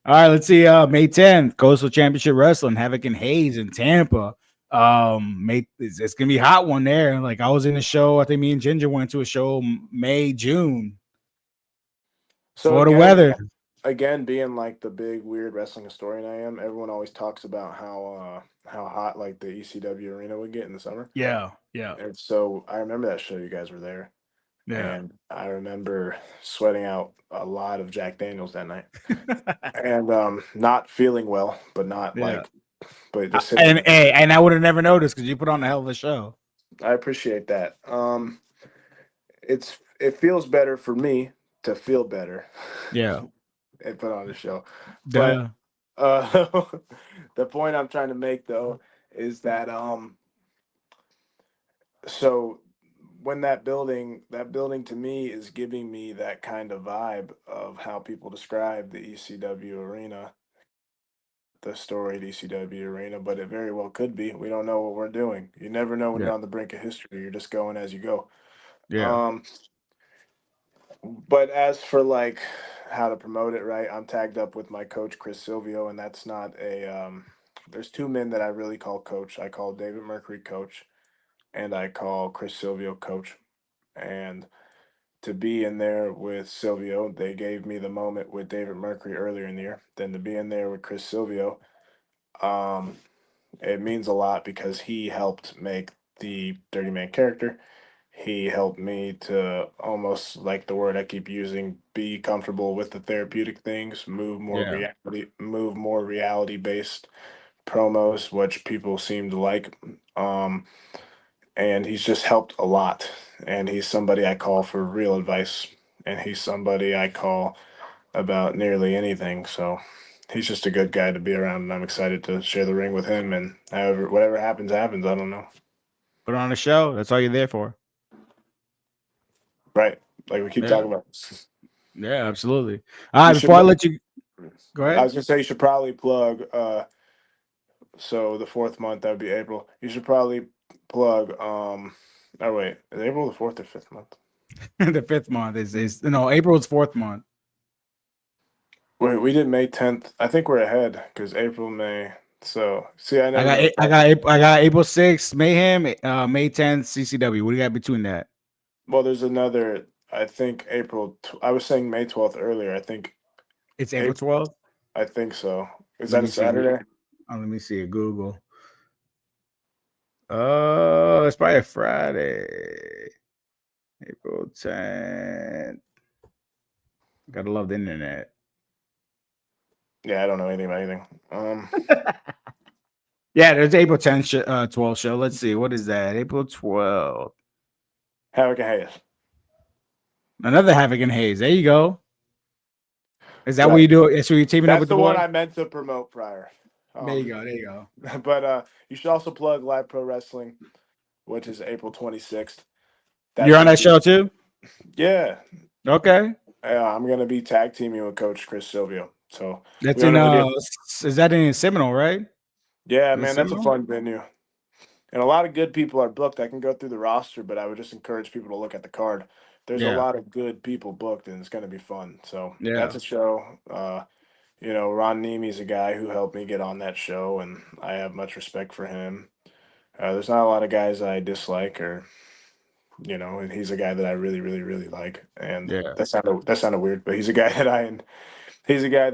All right, let's see. May 10th, Coastal Championship Wrestling, Havoc and Hayes in Tampa. It's gonna be a hot one there. Like, I was in a show. I think me and Ginger went to a show May, June. So Florida weather. Again, being like the big weird wrestling historian I am, everyone always talks about how hot like the ECW arena would get in the summer. Yeah. And so I remember that show, you guys were there. Yeah. And I remember sweating out a lot of Jack Daniels that night. And not feeling well, but not but just and I would have never noticed because you put on a hell of a show. I appreciate that. It feels better for me to feel better. Yeah. And put on a show. Duh. But the point I'm trying to make, though, is that so when that building to me is giving me that kind of vibe of how people describe the ECW arena, the storied ECW arena, but it very well could be. We don't know what we're doing. You never know when you're on the brink of history. You're just going as you go. Yeah. But as for like how to promote it, right? I'm tagged up with my coach Chris Silvio, and that's not a there's two men that I really call coach. I call David Mercury coach, and I call Chris Silvio coach. And to be in there with Silvio, they gave me the moment with David Mercury earlier in the year. Then to be in there with Chris Silvio, it means a lot because he helped make the Dirty Man character. He helped me to, almost like the word I keep using, be comfortable with the therapeutic things, move more reality based promos, which people seem to like. And he's just helped a lot. And he's somebody I call for real advice. And he's somebody I call about nearly anything. So he's just a good guy to be around, and I'm excited to share the ring with him. And whatever happens, happens. I don't know. Put on a show. That's all you're there for. Right. Like we keep talking about. Yeah, absolutely. All right, before I let you go ahead. I was gonna say you should probably plug so the 4th month, that would be April. You should probably plug oh wait, is April the 4th or 5th month? The 5th month is April's 4th month. Wait, we did May 10th. I think we're ahead because April, May. So see, I I never got know. I got April 6th Mayhem, May 10th CCW. What do you got between that? Well, there's another. I think I was saying May 12th earlier. I think It's April April. 12th. I think so. Is Let that a me see. Saturday? Let me see. Google. It's probably a Friday. April 10th. Gotta love the internet. Yeah, I don't know anything about anything. Yeah, there's April 10th, 12th show. Let's see. What is that? April 12th. Havoc and Hayes. Another Havoc and Hayes. There you go. Is that what Right. you do? That's what you're teaming up That's with the the one boy? I meant to promote prior. There you go. There you go. But you should also plug Live Pro Wrestling, which is April 26th. That's You're on going to that be, show too? yeah. Okay. I'm going to be tag teaming with Coach Chris Silvio. So That's we don't in know who the, is that in Seminole, right? yeah, Is it man, that's a Seminole? fun venue. And a lot of good people are booked. I can go through the roster, but I would just encourage people to look at the card. There's a Yeah. lot of good people booked, and it's going to be fun. So that's Yeah. a show. Ron Nemey's a guy who helped me get on that show, and I have much respect for him. There's not a lot of guys I dislike, and he's a guy that I really, really, really like. And Yeah. that sounded weird, but he's a guy that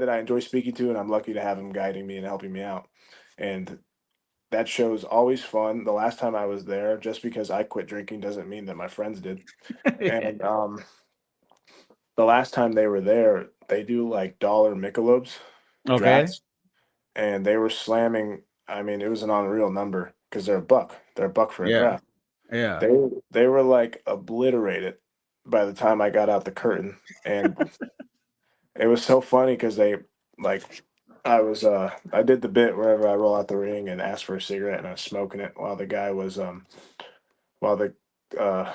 I enjoy speaking to, and I'm lucky to have him guiding me and helping me out. And that show is always fun. The last time I was there, just because I quit drinking doesn't mean that my friends did. And the last time they were there, they do like dollar Michelob's Okay. drafts, and they were slamming. I mean, it was an unreal number because they're a buck. They're a buck for a Yeah. draft. Yeah. They were like obliterated by the time I got out the curtain, and it was so funny because they like I did the bit wherever I roll out the ring and ask for a cigarette, and I was smoking it while the guy was while the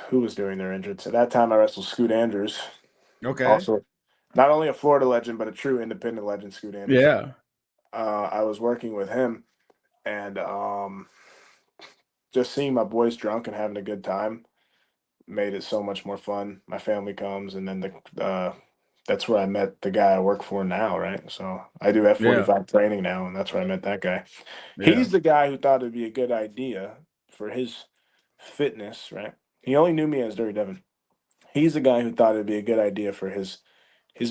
who was doing their entrance. At that time, I wrestled Scoot Andrews, Okay. also not only a Florida legend but a true independent legend, Scoot Andrews. Yeah. I was working with him, and just seeing my boys drunk and having a good time made it so much more fun. My family comes, and then that's where I met the guy I work for now, right? So I do Yeah. F45 training now, and that's where I met that guy. Yeah. He's the guy who thought it'd be a good idea for his fitness, right? He only knew me as Dirty Devin. He's the guy who thought it'd be a good idea for his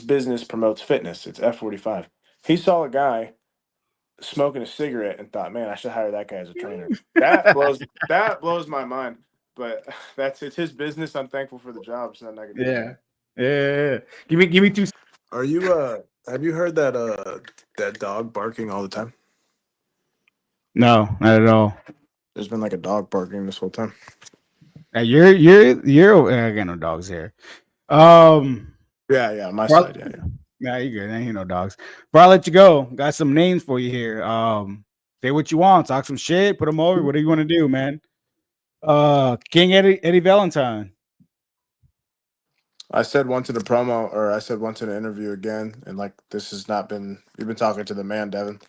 business promotes fitness. It's F45. He saw a guy smoking a cigarette and thought, "Man, I should hire that guy as a trainer." That blows my mind. But it's his business. I'm thankful for the job. So nothing I can do about Yeah. it. Yeah. Give me two. Are you have you heard that dog barking all the time? No, not at all. There's been like a dog barking this whole time. You're I got no dogs here. Um Yeah, my well, side, yeah. nah, you good. I ain't hear no dogs. Before I let you go, got some names for you here. Say what you want, talk some shit, put them over. What do you want to do, man? King Eddie Valentine. I said once in a promo, or I said once in an interview again, and like this has not been. You've been talking to the man, Devin.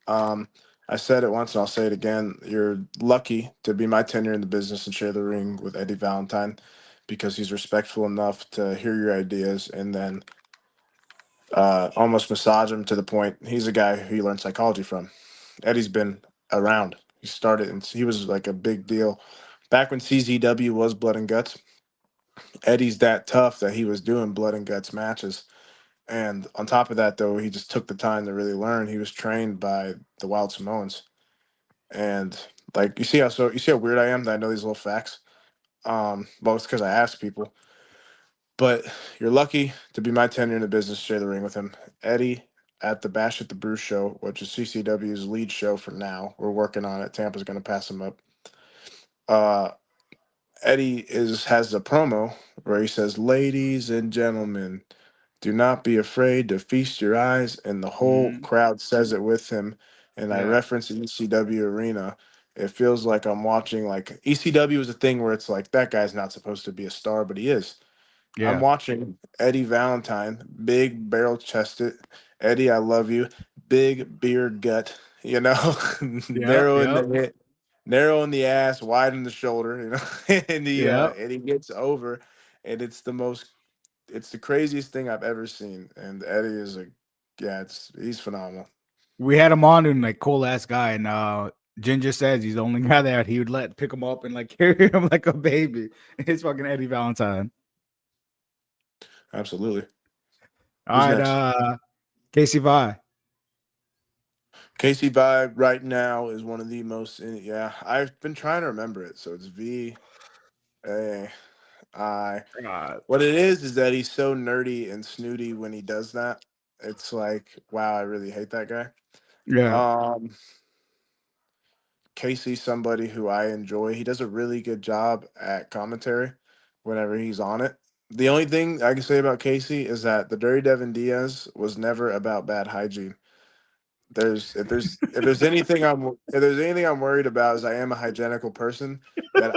Um, I said it once, and I'll say it again. You're lucky to be my tenure in the business and share the ring with Eddie Valentine, because he's respectful enough to hear your ideas and then almost massage him to the point. He's a guy who you learned psychology from. Eddie's been around. He started, and he was like a big deal back when CZW was Blood and Guts. Eddie's that tough that he was doing Blood and Guts matches. And on top of that, though, he just took the time to really learn. He was trained by the Wild Samoans, and like you see how weird I am that I know these little facts. Well, it's because I ask people. But you're lucky to be my tenure in the business, share the ring with him. Eddie at the Bash at the Brew show, which is CCW's lead show for now. We're working on it. Tampa's going to pass him up. Uh, Eddie has a promo where he says, "Ladies and gentlemen, do not be afraid to feast your eyes," and the whole Mhm. crowd says it with him. And I Yeah. reference the ECW arena. It feels like I'm watching like ECW is a thing where it's like that guy's not supposed to be a star, but he is. I'm Yeah. watching Eddie Valentine, big barrel chested. Eddie, I love you. Big beard gut, Yep. Yep. narrow in the ass, wide in the shoulder, Yep. and he gets over, and it's the craziest thing I've ever seen. And Eddie is he's phenomenal. We had him on and like cool ass guy, and Ginger says he's the only guy that he would let pick him up and like carry him like a baby. It's fucking Eddie Valentine. Absolutely. All Who's right, next? Casey Vi. Casey Vibe right now is one of the most. Yeah, I've been trying to remember it. So it's VAI. God. What it is that he's so nerdy and snooty when he does that. It's like, wow, I really hate that guy. Yeah. Um, Casey's somebody who I enjoy. He does a really good job at commentary whenever he's on it. The only thing I can say about Casey is that the Dirty Devin Diaz was never about bad hygiene. If there's anything I'm worried about is I am a hygienical person that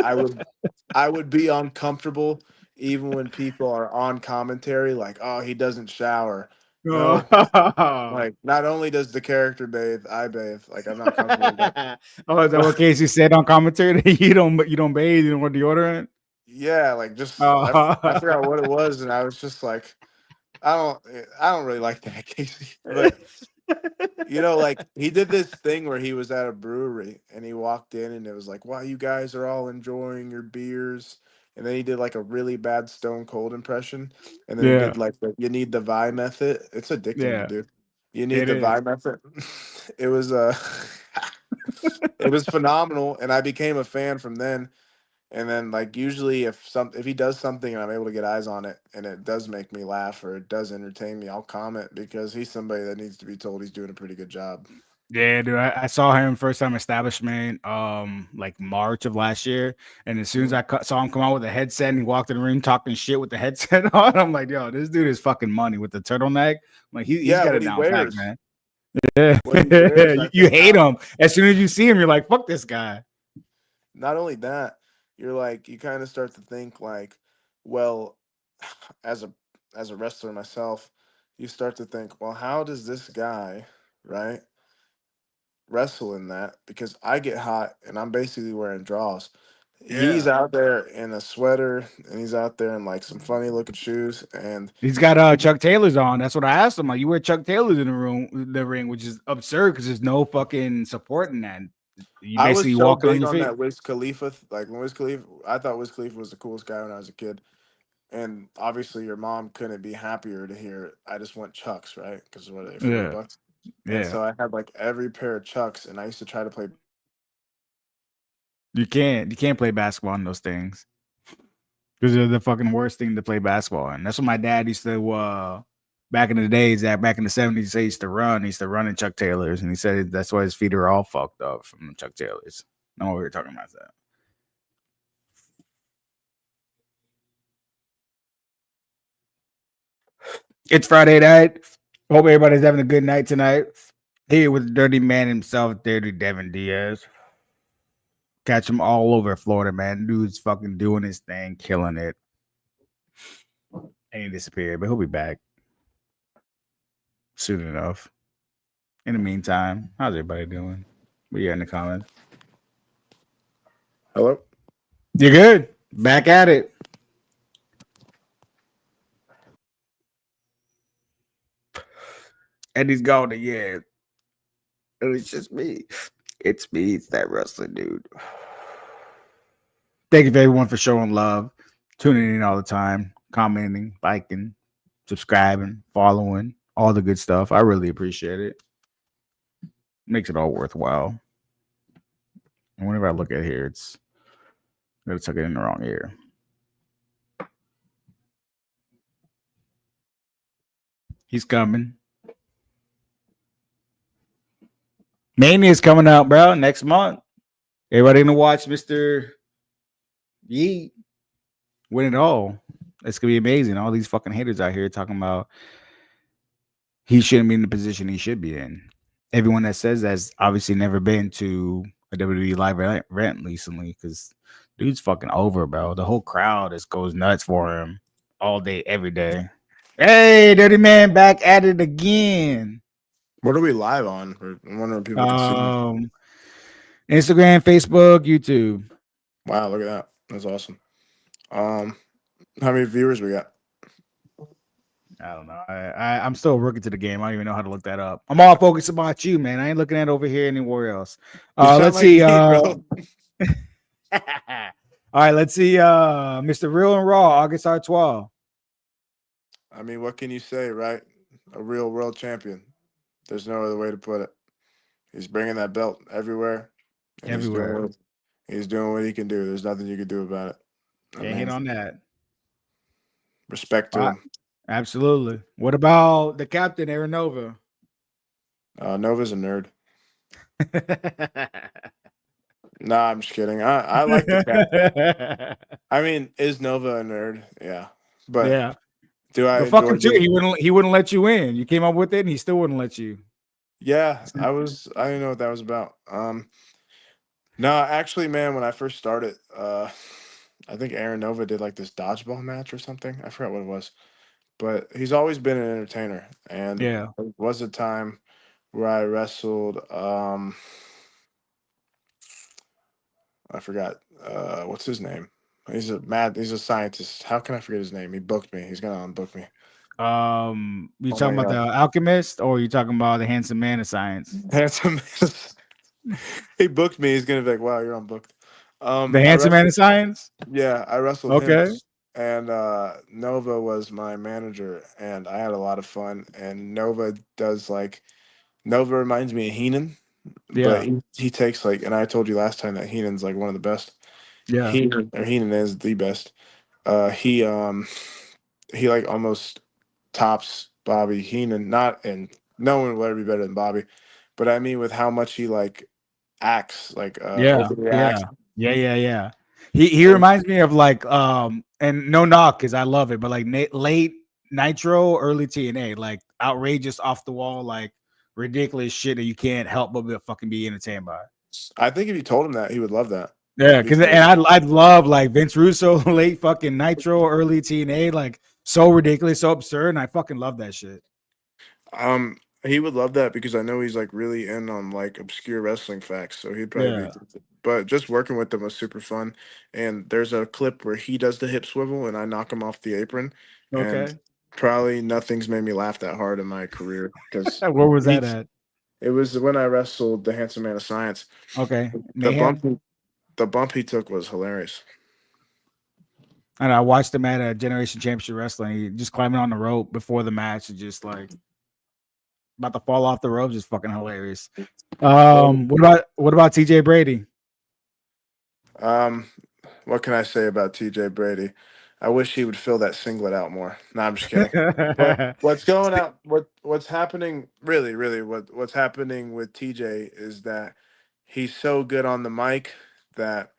I would be uncomfortable even when people are on commentary like, oh, he doesn't shower. No, Oh. like not only does the character bathe, I bathe. Like I'm not comfortable with Oh, is that what that. Casey said on commentary? That you don't bathe, you don't want deodorant? Yeah, like just I Oh. forgot what it was, and I was just like, I don't really like that Casey, but like he did this thing where he was at a brewery and he walked in and it was like, wow, you guys are all enjoying your beers. And then he did like a really bad Stone Cold impression. And then he Yeah, did like you need the Vi method. It's addicting to yeah, do. You need it the Vi is. method. It was it was phenomenal. And I became a fan from then. And then like usually if he does something and I'm able to get eyes on it and it does make me laugh or it does entertain me, I'll comment because he's somebody that needs to be told he's doing a pretty good job. Yeah, dude. I saw him first time establishment, like March of last year, and as soon as Mhm. I saw him come out with a headset and he walked in the room talking shit with the headset on, I'm like, yo, this dude is fucking money with the turtleneck. Like he's Yeah, got what it he down pat, wears. man. Yeah, What he wears, I you think hate him as soon as you see him. You're like, fuck this guy. not only that, you're like you kind of start to think like, well, as a wrestler myself, you start to think, well, how does this guy, right, wrestle in that? Because I get hot and I'm basically wearing draws. He's Yeah. out there in a sweater and he's out there in like some funny looking shoes and He's got Chuck Taylors on. That's what I asked him. Like, you wear Chuck Taylors in the ring, which is absurd because there's no fucking support in that. You I was basically so walking on big your on feet. that Wiz Khalifa. Like when Wiz Khalifa, I thought Wiz Khalifa was the coolest guy when I was a kid. And obviously, your mom couldn't be happier to hear. I just want Chucks, right? Because what are they, Yeah, $40? And yeah. so I had like every pair of Chucks, and I used to try to play. You can't play basketball in those things because they're the fucking worst thing to play basketball in. That's what my dad used to. Back in the days, that back in the '70s, he used to run. He used to run in Chuck Taylors, and he said that's why his feet are all fucked up from the Chuck Taylors. No, we were talking about that. It's Friday night. Hope everybody's having a good night tonight. Here with the dirty man himself, Dirty Devin Diaz. Catch him all over Florida, man. Dude's fucking doing his thing, killing it. And he disappeared, but he'll be back soon enough. In the meantime, how's everybody doing? We are in the comments. Hello. You're good. Back at it. And he's gone again. And it's just me. It's me. It's that wrestling dude. Thank you for everyone for showing love, tuning in all the time, commenting, liking, subscribing, following, all the good stuff. I really appreciate it. Makes it all worthwhile. And whenever I look at here, it's I'm gonna tuck it in the wrong ear. He's coming. Mania is coming out, bro, next month. Everybody gonna watch Mr. Yee win it all. It's gonna be amazing. All these fucking haters out here talking about he shouldn't be in the position he should be in. Everyone that says that's obviously never been to a WWE live event recently because dude's fucking over, bro. The whole crowd just goes nuts for him all day, every day. Hey, Dirty Man back at it again. What are we live on? I wonder if people can see me. Um, Instagram, Facebook, YouTube. Wow, look at that. That's awesome. Um, how many viewers we got? I don't know. I'm still a rookie to the game. I don't even know how to look that up. I'm all focused about you, man. I ain't looking at over here anywhere else. You sound Let's like see. me, bro. All right, let's see. Mr. Real and Raw, August R12. I mean, what can you say, right? A real world champion. There's no other way to put it. He's bringing that belt everywhere, and Everywhere. he's doing what he can do. There's nothing you can do about it. I Can't hit mean, on that. respect All to right, him. absolutely. What about the captain, Aaron Nova? Nova's a nerd. Nah, I'm just kidding. I like the cat. I mean, is Nova a nerd? Yeah, but Yeah. do I But fuck enjoy him too. being? He wouldn't let you in. You came up with it and he still wouldn't let you. Yeah, I didn't know what that was about. No, actually, man, when I first started, I think Aaron Nova did like this dodgeball match or something. I forgot what it was, but he's always been an entertainer. And Yeah. there was a time where I wrestled. I forgot. What's his name? He's a scientist. How can I forget his name? He booked me. He's gonna unbook me. You Oh my talking about god, the alchemist or you talking about the handsome man of science? handsome. He booked me. He's gonna be like, "Wow, you're unbooked." The I handsome man wrestled. of science? Yeah, I wrestled him, Okay. and Nova was my manager, and I had a lot of fun. And Nova reminds me of Heenan, but Yeah. he takes like, and I told you last time that Heenan's like one of the best. Yeah. Heenan is the best. Uh, he um he like almost tops Bobby Heenan. Not and no one will ever be better than Bobby, but I mean with how much he like acts, like Yeah. Yeah. overreacts. Yeah. Yeah. Yeah. He reminds me of like and no knock because I love it, but like late Nitro, early TNA, like outrageous off the wall, like ridiculous shit that you can't help but fucking be entertained by. I think if you told him that, he would love that. Yeah, because and Because I'd love like Vince Russo late fucking Nitro, early TNA, like so ridiculous, so absurd, and I fucking love that shit. he would love that because I know he's like really in on like obscure wrestling facts, so he'd probably Yeah. be. But just working with them was super fun. And there's a clip where he does the hip swivel and I knock him off the apron, and Okay. probably nothing's made me laugh that hard in my career because Where was that he's. at? It was when I wrestled the Handsome Man of Science. Okay. The bump, Mayhem. the bump he took was hilarious. And I watched him at a Generation Championship Wrestling. He just climbing on the rope before the match and just like about to fall off the rope, just fucking hilarious. What about TJ Brady? Um, what can I say about TJ Brady? I wish he would fill that singlet out more. No, I'm just kidding. But what's going out? What's happening? Really, what's happening with TJ is that he's so good on the mic that,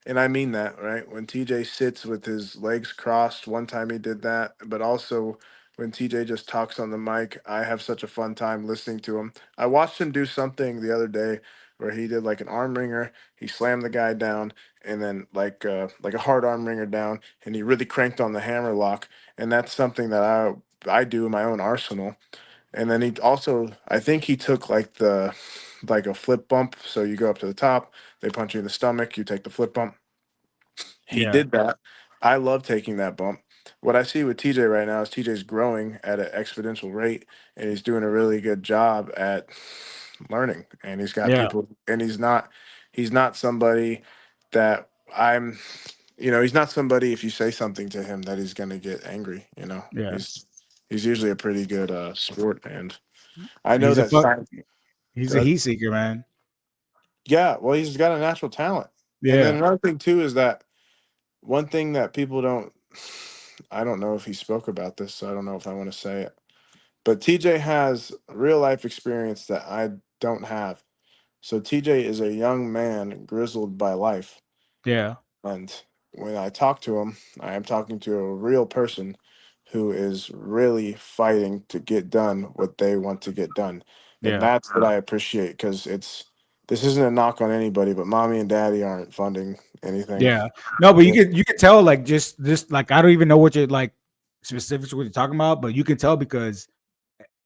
and I mean that right. When TJ sits with his legs crossed, one time he did that, but also when TJ just talks on the mic, I have such a fun time listening to him. I watched him do something the other day where he did like an arm wringer. He slammed the guy down and then like a hard arm wringer down, and he really cranked on the hammer lock, and that's something that I do in my own arsenal. And then he also, I think he took like a flip bump. So you go up to the top, they punch you in the stomach, you take the flip bump. He Yeah, did that. I love taking that bump. What I see with TJ right now is TJ's growing at an exponential rate, and he's doing a really good job at learning. And he's got yeah, people, and he's not somebody that I'm, he's not somebody if you say something to him that he's gonna get angry. yeah. He's usually a pretty good sport, and I know He's a that fuck. science. He's a Good. heat seeker, man. Yeah, well, he's got a natural talent. And then Yeah, another thing too is that one thing that people don't. I don't know if he spoke about this, so I don't know if I want to say it. But TJ has real life experience that I don't have. So TJ is a young man grizzled by life. yeah, And when I talk to him, I am talking to a real person who is really fighting to get done what they want to get done. And yeah, that's what I appreciate because this isn't a knock on anybody, but mommy and daddy aren't funding anything. yeah. No, but you Yeah. can tell like just like I don't even know what you're like specifics what you're talking about, but you can tell because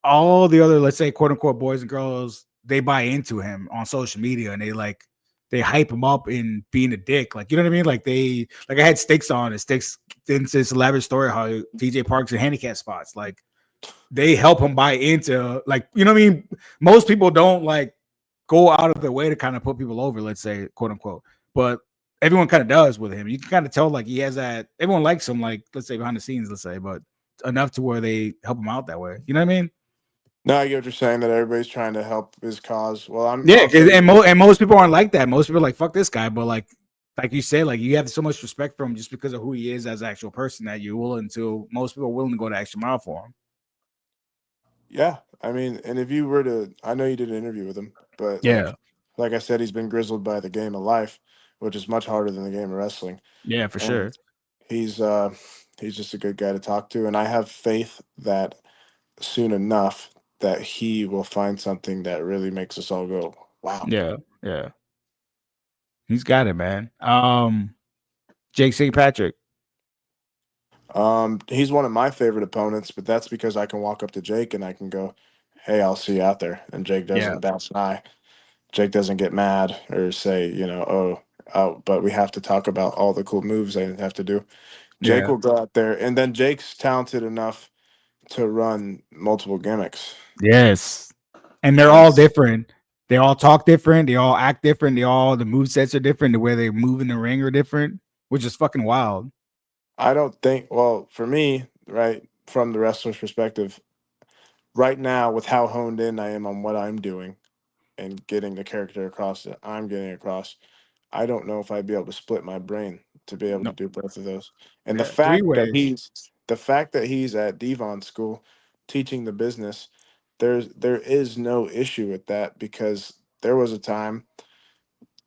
all the other, let's say, quote unquote, boys and girls, they buy into him on social media and they hype him up in being a dick. Like, you know what I mean? Like I had Sticks on it. Sticks into this elaborate story how TJ Parks in handicap spots. Like, they help him buy into, like, you know what I mean? Most people don't like go out of their way to kind of put people over, let's say, quote unquote. But everyone kind of does with him. You can kind of tell like he has that, everyone likes him, like, let's say behind the scenes, let's say, but enough to where they help him out that way. You know what I mean? No, I get what you're saying, that everybody's trying to help his cause. Well, Yeah, I'll say and most people aren't like that. Most people are like, fuck this guy, but like you say, like you have so much respect for him just because of who he is as an actual person that you're willing to, most people are willing to go the extra mile for him. yeah. I mean, and if you were to, I know you did an interview with him, but Yeah. like I said, he's been grizzled by the game of life, which is much harder than the game of wrestling. Yeah, for And sure. he's he's just a good guy to talk to, and I have faith that soon enough that he will find something that really makes us all go, wow. Yeah. Yeah. He's got it, man. Jake St. Patrick. He's one of my favorite opponents, but that's because I can walk up to Jake and I can go, "Hey, I'll see you out there," and Jake Yeah. doesn't bat an eye. Jake doesn't get mad or say, oh, but we have to talk about all the cool moves I have to do. Jake Yeah. will go out there, and then Jake's talented enough to run multiple gimmicks. Yes. And they're And all different. They all talk different. They all act different. The move sets are different. The way they move in the ring are different, which is fucking wild. I don't think, well, for me, right, from the wrestler's perspective, right now, with how honed in I am on what I'm doing and getting the character across that I'm getting across, I don't know if I'd be able to split my brain to be able to No. do both of those. And Yeah. Three ways. the fact that he's at Devon school teaching the business, there is no issue with that, because there was a time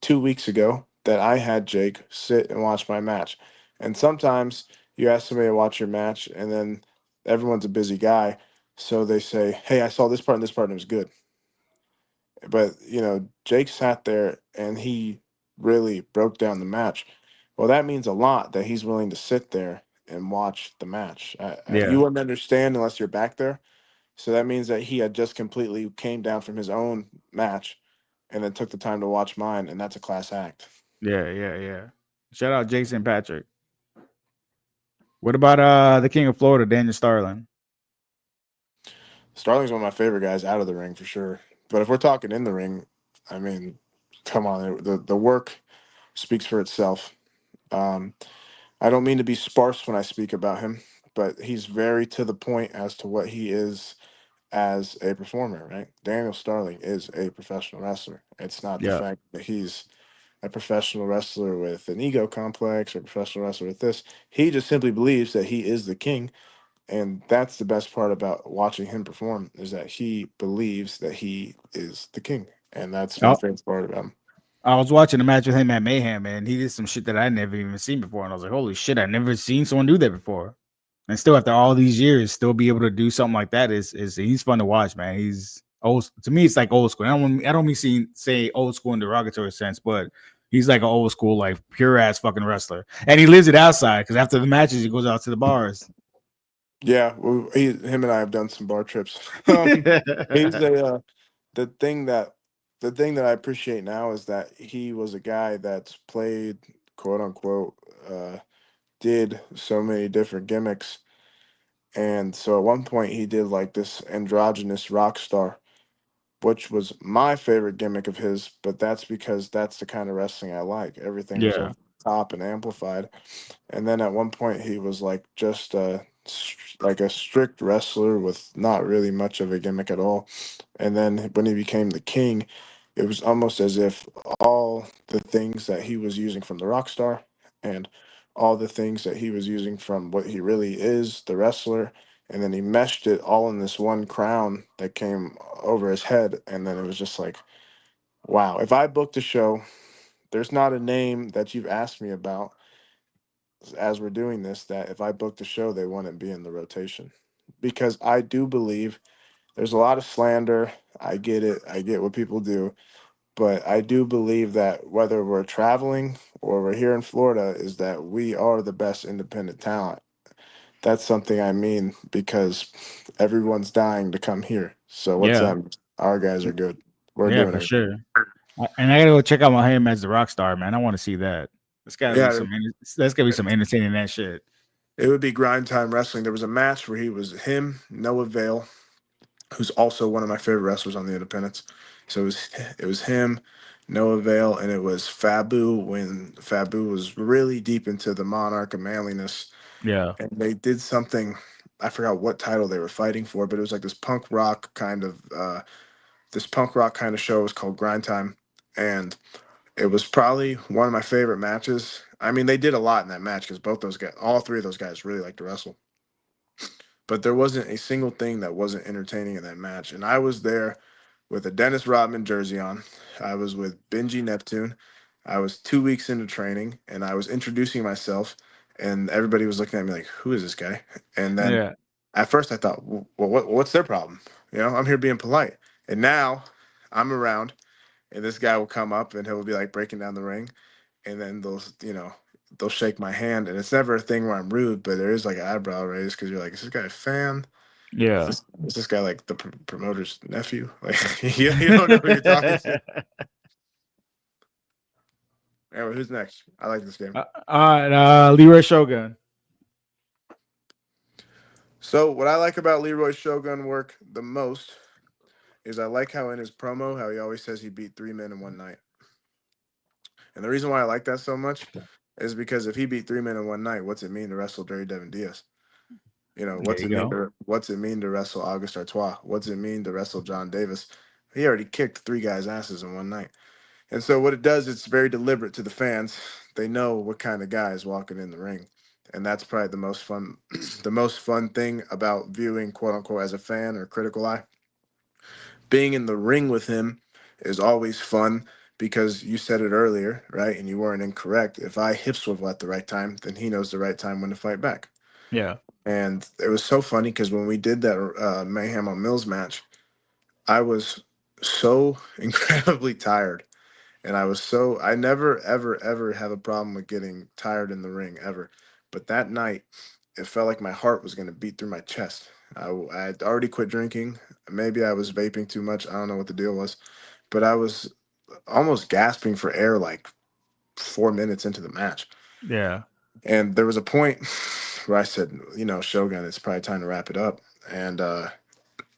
2 weeks ago that I had Jake sit and watch my match. And sometimes you ask somebody to watch your match, and then everyone's a busy guy. So they say, "Hey, I saw this part and this part and it was good." But, Jake sat there and he really broke down the match. Well, that means a lot that he's willing to sit there and watch the match. You Yeah. wouldn't understand unless you're back there. So that means that he had just completely came down from his own match and then took the time to watch mine, and that's a class act. Yeah. Yeah. Yeah. Shout out Jake St. Patrick. What about the King of Florida, Daniel Starlin? Starling's one of my favorite guys out of the ring for sure. But if we're talking in the ring, I mean, come on, the work speaks for itself. Um, I don't mean to be sparse when I speak about him, but he's very to the point as to what he is as a performer, right? Daniel Starling is a professional wrestler. It's not the Yeah. fact that he's a professional wrestler with an ego complex or a professional wrestler with this. He just simply believes that he is the king. And that's the best part about watching him perform, is that he believes that he is the king. And that's my Oh, favorite part about him. I was watching a match with him at Mayhem, man. He did some shit that I never even seen before, and I was like, "Holy shit! I never seen someone do that before." And still, after all these years, still be able to do something like that is he's fun to watch, man. He's old to me. It's like old school. I don't mean say old school in derogatory sense, but he's like an old school, like pure ass fucking wrestler, and he lives it outside because after the matches, he goes out to the bars. Yeah, well, him and I have done some bar trips. He's the thing that the thing that I appreciate now is that he was a guy that's played, quote unquote, did so many different gimmicks. And so at one point he did like this androgynous rock star, which was my favorite gimmick of his, but that's because that's the kind of wrestling I like. Everything was Yeah, over the top and amplified. And then at one point he was like just like a strict wrestler with not really much of a gimmick at all. And then when he became the king, it was almost as if all the things that he was using from the rock star and all the things that he was using from what he really is, the wrestler, and then he meshed it all in this one crown that came over his head. And then it was just like, wow, if I booked a show, there's not a name that you've asked me about as we're doing this that if I booked a show, they wouldn't be in the rotation. Because I do believe there's a lot of slander. I get it. I get what people do. But I do believe that whether we're traveling or we're here in Florida, is that we are the best independent talent. That's something I mean, because everyone's dying to come here. So what's yeah, that? Our guys are good. We're yeah, doing for it. sure. And I gotta go check out my him as the rock star, man. I want to see that. It's gotta be Yeah, some. That's gotta be some entertaining that shit. It would be Grind Time Wrestling. There was a match where he was him, Noah Vale, who's also one of my favorite wrestlers on the independents. So it was him, Noah Vale, and it was Fabu when Fabu was really deep into the Monarch of Manliness, Yeah. and they did something. I forgot what title they were fighting for, but it was like this punk rock kind of show. It was called Grind Time, and it was probably one of my favorite matches. I mean, they did a lot in that match because both those guys, all three of those guys, really like to wrestle. But there wasn't a single thing that wasn't entertaining in that match. And I was there with a Dennis Rodman jersey on. I was with Benji Neptune. I was 2 weeks into training, and I was introducing myself, and everybody was looking at me like, "Who is this guy?" And then Yeah. at first I thought, "Well, what's their problem? I'm here being polite." And now I'm around, and this guy will come up, and he'll be like breaking down the ring, and then they'll shake my hand, and it's never a thing where I'm rude, but there is like an eyebrow raise because you're like, is this guy a fan? Is Yeah. this guy like the promoter's nephew? Like you don't know who you're talking to. Anyway, who's next? I like this game. All right, Leroy Shogun. So what I like about Leroy Shogun work the most is I like how in his promo how he always says he beat 3 men in one night. And the reason why I like that so much is because if he beat 3 men in one night, what's it mean to wrestle Dirty Devin Diaz? There you go. What's it mean to wrestle August Artois? What's it mean to wrestle John Davis? He already kicked 3 guys' asses in one night. And so what it does, it's very deliberate to the fans. They know what kind of guy is walking in the ring. And that's probably the most fun the most fun thing about viewing quote unquote as a fan or critical eye. Being in the ring with him is always fun because you said it earlier, right? And you weren't incorrect. If I hip swivel at the right time, then he knows the right time when to fight back. Yeah. And it was so funny because when we did that Mayhem on Mills match, I was so incredibly tired. And I never, ever, ever have a problem with getting tired in the ring ever. But that night, it felt like my heart was going to beat through my chest. I had already quit drinking. Maybe I was vaping too much. I don't know what the deal was. But I was almost gasping for air like 4 minutes into the match. Yeah. And there was a point where I said, Shogun, it's probably time to wrap it up. And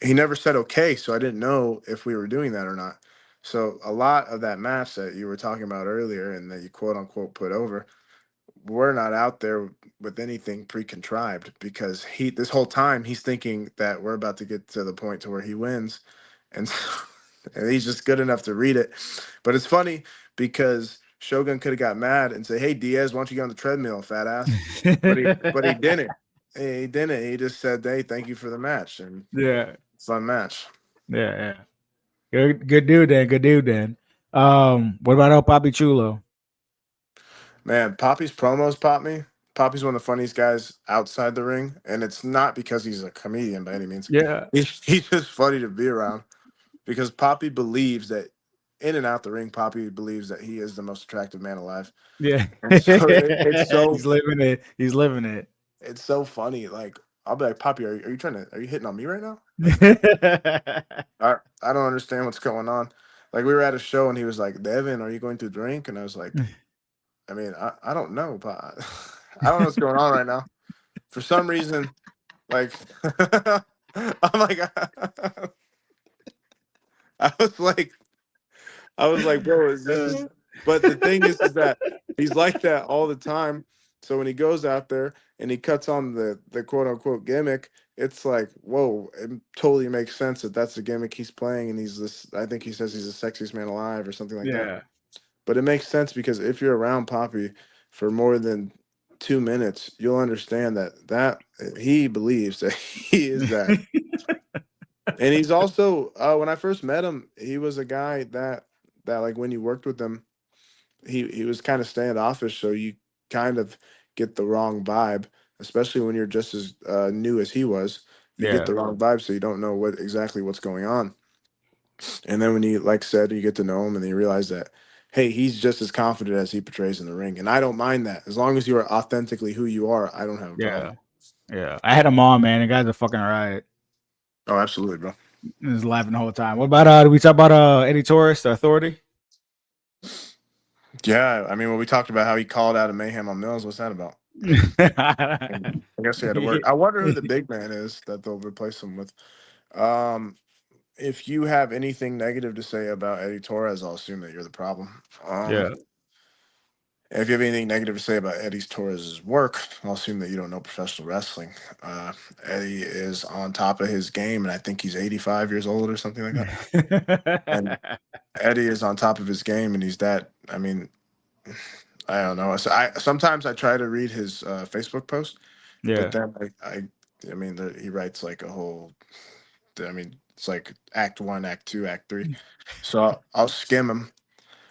he never said okay, so I didn't know if we were doing that or not. So a lot of that match that you were talking about earlier and that you quote unquote put over, we're not out there with anything pre-contrived because he this whole time he's thinking that we're about to get to the point to where he wins. And so, and he's just good enough to read it. But it's funny because Shogun could have got mad and say, "Hey Diaz, why don't you get on the treadmill, fat ass?" But he didn't. He didn't. He just said, "Hey, thank you for the match." And Yeah. fun match. Yeah. Yeah. Good dude then. Good dude then. What about El Papi Chulo? Man, Poppy's promos pop me. Poppy's one of the funniest guys outside the ring, and it's not because he's a comedian by any means. Yeah. He's just funny to be around because Poppy believes that in and out the ring, Poppy believes that he is the most attractive man alive, Yeah. and so He's living it. He's living it. it's so funny. Like I'll be like, Poppy, are you hitting on me right now? Like I don't understand what's going on. Like we were at a show and he was like, Devin, are you going to drink? And I was like, I mean, I don't know, but I don't know what's going on right now. For some reason, like I'm like I was like I was like, bro, is this is but the thing is that he's like that all the time. So when he goes out there and he cuts on the quote unquote gimmick, it's like, whoa, it totally makes sense that that's the gimmick he's playing and he's this I think he says he's the sexiest man alive or something like that. Yeah. But it makes sense because if you're around Poppy for more than 2 minutes, you'll understand that he believes that he is that. And he's also when I first met him, he was a guy that like when you worked with him, he was kind of standoffish, so you kind of get the wrong vibe, especially when you're just as new as he was. You get Yeah. the wrong vibe, so you don't know what's going on. And then when you, like said, you get to know him and you realize that, hey, he's just as confident as he portrays in the ring. And I don't mind that. As long as you are authentically who you are, I don't have a problem. Yeah. Yeah. I had him on, man. The guy's a fucking riot. Oh, absolutely, bro. He was laughing the whole time. What about did we talk about Eddie Torres, the authority? Yeah, I mean, when we talked about how he called out a Mayhem on Mills, what's that about? And I guess he had to work. I wonder who the big man is that they'll replace him with. Um, if you have anything negative to say about Eddie Torres, I'll assume that you're the problem. Yeah. If you have anything negative to say about Eddie Torres's work, I'll assume that you don't know professional wrestling. Uh, Eddie is on top of his game, and I think he's 85 years old or something like that. And Eddie is on top of his game, and he's that. I mean, I don't know. So I sometimes I try to read his Facebook post, but Yeah. then I mean, he writes like a whole. I mean, it's like Act One, Act Two, Act Three. So I'll skim him,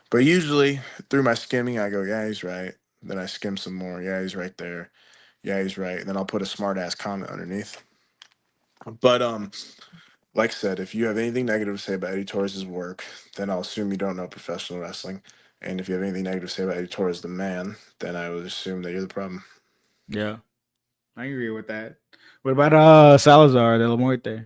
but usually through my skimming, I go, yeah, he's right. Then I skim some more. Yeah, he's right there. Yeah, he's right. And then I'll put a smart ass comment underneath. But like I said, if you have anything negative to say about Eddie Torres' work, then I'll assume you don't know professional wrestling. And if you have anything negative to say about Eddie Torres, the man, then I would assume that you're the problem. Yeah. I agree with that. What about Salazar de la Muerte?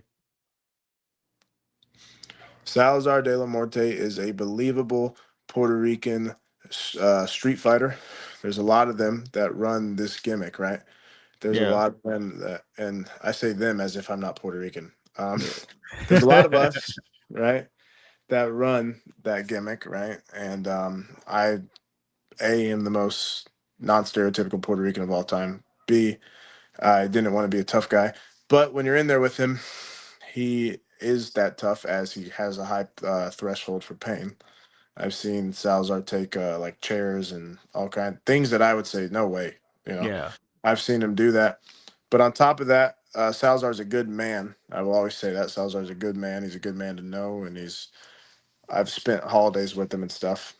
Salazar de la Muerte is a believable Puerto Rican street fighter. There's a lot of them that run this gimmick, right? There's a Yeah. lot of them that, and I say them as if I'm not Puerto Rican. Yeah. There's a lot of us, right, that run that gimmick, right? And I am the most non-stereotypical Puerto Rican of all time. B, I didn't want to be a tough guy, but when you're in there with him, he is that tough as he has a high threshold for pain. I've seen Salazar take like chairs and all kind of things that I would say no way. You know, Yeah. I've seen him do that. But on top of that, Salazar's a good man. I will always say that Salazar's a good man. He's a good man to know, and I've spent holidays with him and stuff.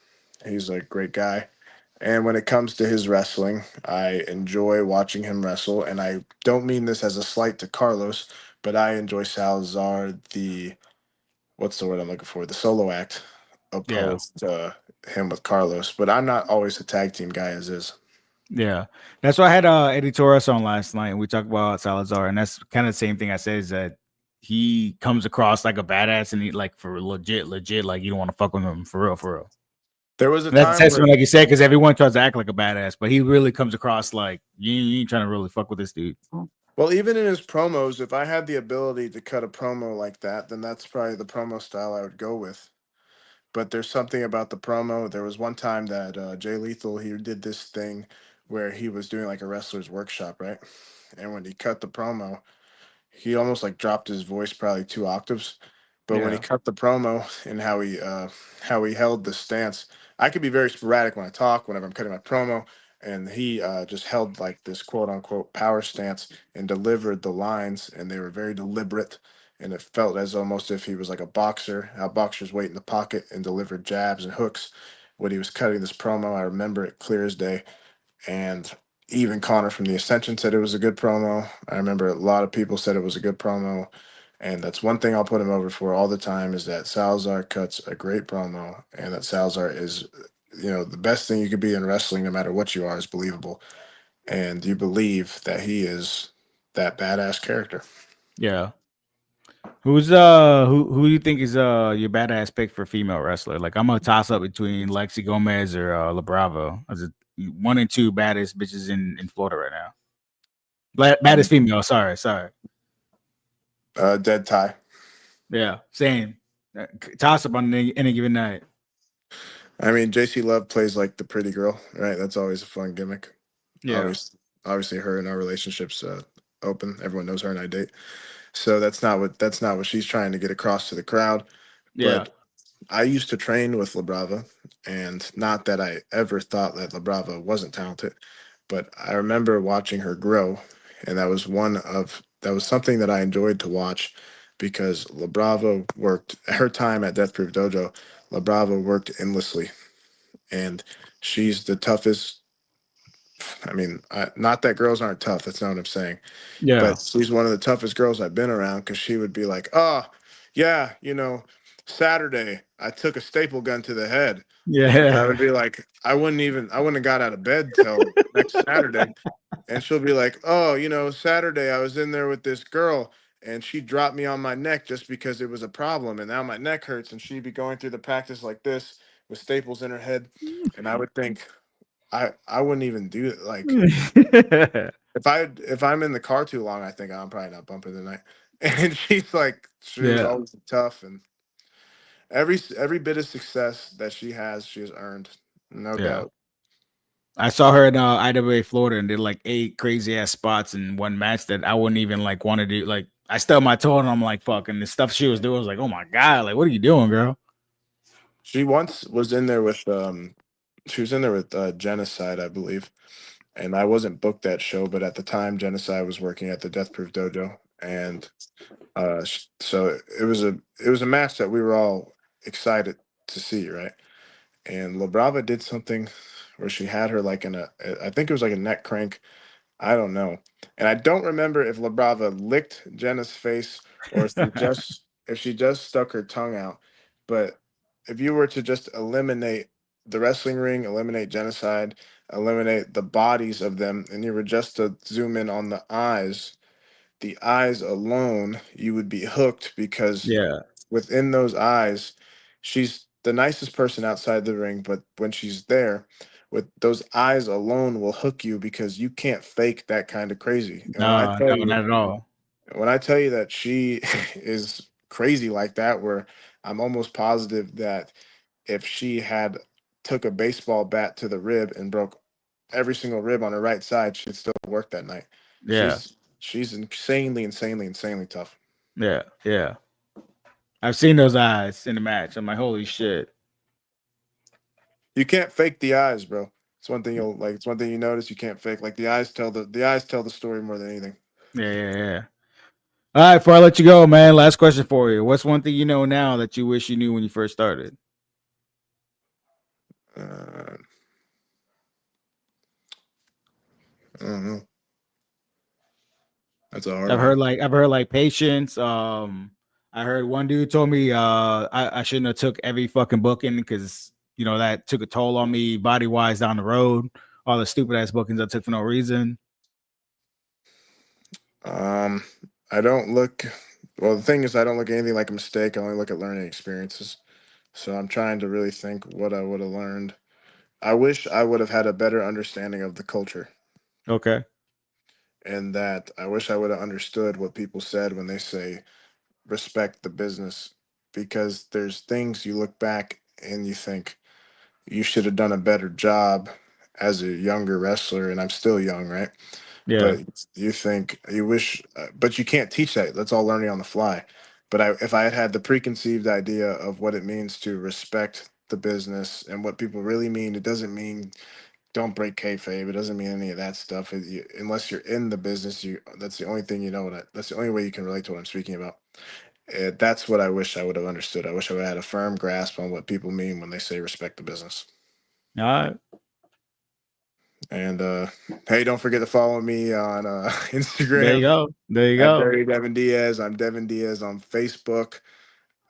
He's a great guy. And when it comes to his wrestling, I enjoy watching him wrestle. And I don't mean this as a slight to Carlos, but I enjoy Salazar, the what's the word I'm looking for? The solo act, Yeah. opposed to him with Carlos. But I'm not always a tag team guy as is. Yeah. That's why I had Eddie Torres on last night and we talked about Salazar, and that's kind of the same thing I said is that he comes across like a badass and he like for legit, like you don't want to fuck with him for real, for real. There was a And that's a time where, testament, like you said, because everyone tries to act like a badass, but he really comes across like you ain't trying to really fuck with this dude. well, even in his promos, if I had the ability to cut a promo like that, then that's probably the promo style I would go with. But there's something about the promo. There was one time that Jay Lethal, he did this thing where he was doing like a wrestler's workshop, right? And when he cut the promo, he almost like dropped his voice probably 2 octaves. But when he Yeah. cut the promo and how he held the stance, I could be very sporadic when I talk, whenever I'm cutting my promo, and he just held like this quote unquote power stance and delivered the lines, and they were very deliberate, and it felt as almost if he was like a boxer, how boxers wait in the pocket and deliver jabs and hooks. When he was cutting this promo, I remember it clear as day, and even Connor from the Ascension said it was a good promo. I remember a lot of people said it was a good promo. And that's one thing I'll put him over for all the time is that Salazar cuts a great promo, and that Salazar is, the best thing you could be in wrestling, no matter what you are, is believable. And you believe that he is that badass character. Yeah. Who do you think is your badass pick for female wrestler? Like I'm gonna toss up between Lexi Gomez or La Bravo as a, one and two baddest bitches in Florida right now. Baddest Um, female. Sorry. Dead tie. Yeah, same. Toss up on any given night. I mean, JC Love plays like the pretty girl, right? That's always a fun gimmick. Yeah, Obviously, her and our relationships open. Everyone knows her and I date. So that's not what she's trying to get across to the crowd. yeah, But I used to train with LaBrava, and not that I ever thought that LaBrava wasn't talented, but I remember watching her grow, and that was something that I enjoyed to watch because LaBrava worked her time at Death Proof Dojo. LaBrava worked endlessly, and she's the toughest. I mean, not that girls aren't tough. That's not what I'm saying, yeah, but she's one of the toughest girls I've been around because she would be like, "Oh, yeah, Saturday I took a staple gun to the head," and I yeah, would be like, I wouldn't have got out of bed till next Saturday, and she'll be like, "Oh, Saturday I was in there with this girl." And she dropped me on my neck just because it was a problem, and now my neck hurts. And she'd be going through the practice like this with staples in her head, and I would think, I wouldn't even do it. Like Yeah. if I'm in the car too long, I think I'm probably not bumping the night. And she's like, she was Yeah. always tough, and every bit of success that she has earned, no Yeah. doubt. I saw her in IWA Florida and did like 8 crazy ass spots in one match that I wouldn't even like want to do. Like I stubbed my toe and I'm like, fucking the stuff she was doing. I was like, oh my God, like what are you doing, girl? She once was in there with she was in there with Genocide, I believe. And I wasn't booked that show, but at the time Genocide was working at the Death Proof Dojo, and so it was a match that we were all excited to see, right? And La Brava did something where she had her like in a, I think it was like a neck crank, I don't know. And I don't remember if La Brava licked Jenna's face or if she just stuck her tongue out. But if you were to just eliminate the wrestling ring, eliminate Genocide, eliminate the bodies of them, and you were just to zoom in on the eyes alone, you would be hooked because Yeah. within those eyes, she's the nicest person outside the ring, but when she's there, with those eyes alone will hook you because you can't fake that kind of crazy. And No, no, not at all. when I tell you that she is crazy like that, where I'm almost positive that if she had took a baseball bat to the rib and broke every single rib on her right side, she'd still work that night. Yeah. She's insanely tough. Yeah. Yeah. I've seen those eyes in the match. I'm like, holy shit. You can't fake the eyes, bro. It's one thing you'll like. It's one thing you notice. You can't fake. Like the eyes tell the story more than anything. Yeah. Yeah. Yeah. All right. Before I let you go, man, last question for you. What's one thing you know now that you wish you knew when you first started? Uh, I don't know. That's a hard one. I've heard like patience. I heard one dude told me I shouldn't have took every fucking booking because you know that took a toll on me body wise down the road. All the stupid ass bookings I took for no reason. Um, I don't look. Well, the thing is, I don't look at anything like a mistake. I only look at learning experiences. So I'm trying to really think what I would have learned. I wish I would have had a better understanding of the culture, Okay. and that I wish I would have understood what people said when they say respect the business, because there's things you look back and you think you should have done a better job as a younger wrestler, and I'm still young, right? Yeah. But you think you wish, but you can't teach that. That's all learning on the fly. But if I had had the preconceived idea of what it means to respect the business and what people really mean, it doesn't mean don't break kayfabe. It doesn't mean any of that stuff. Unless you're in the business, you that's the only thing you know. That's the only way you can relate to what I'm speaking about. That's what I wish I would have understood. I wish I would have had a firm grasp on what people mean when they say respect the business. All right. And hey, don't forget to follow me on There you Instagram go. There you at go. Devin Diaz. I'm Devin Diaz on Facebook.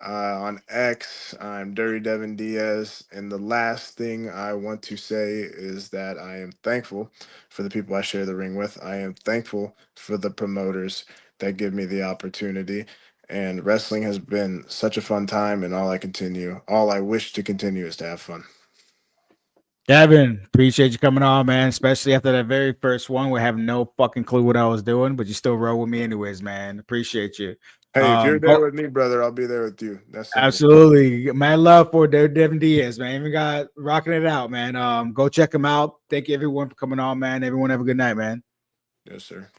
On X, I'm Dirty Devin Diaz. And the last thing I want to say is that I am thankful for the people I share the ring with. I am thankful for the promoters that give me the opportunity. And wrestling has been such a fun time, and all I wish to continue is to have fun. Devin, appreciate you coming on, man. Especially after that very first one, we have no fucking clue what I was doing, but you still roll with me anyways, man. Appreciate you. Hey, if you're there Go with me, brother, I'll be there with you. That's simple. absolutely. Man, love for Devin Diaz, man. Even got rocking it out, man. Go check him out. Thank you everyone for coming on, man. Everyone have a good night, man. Yes, sir.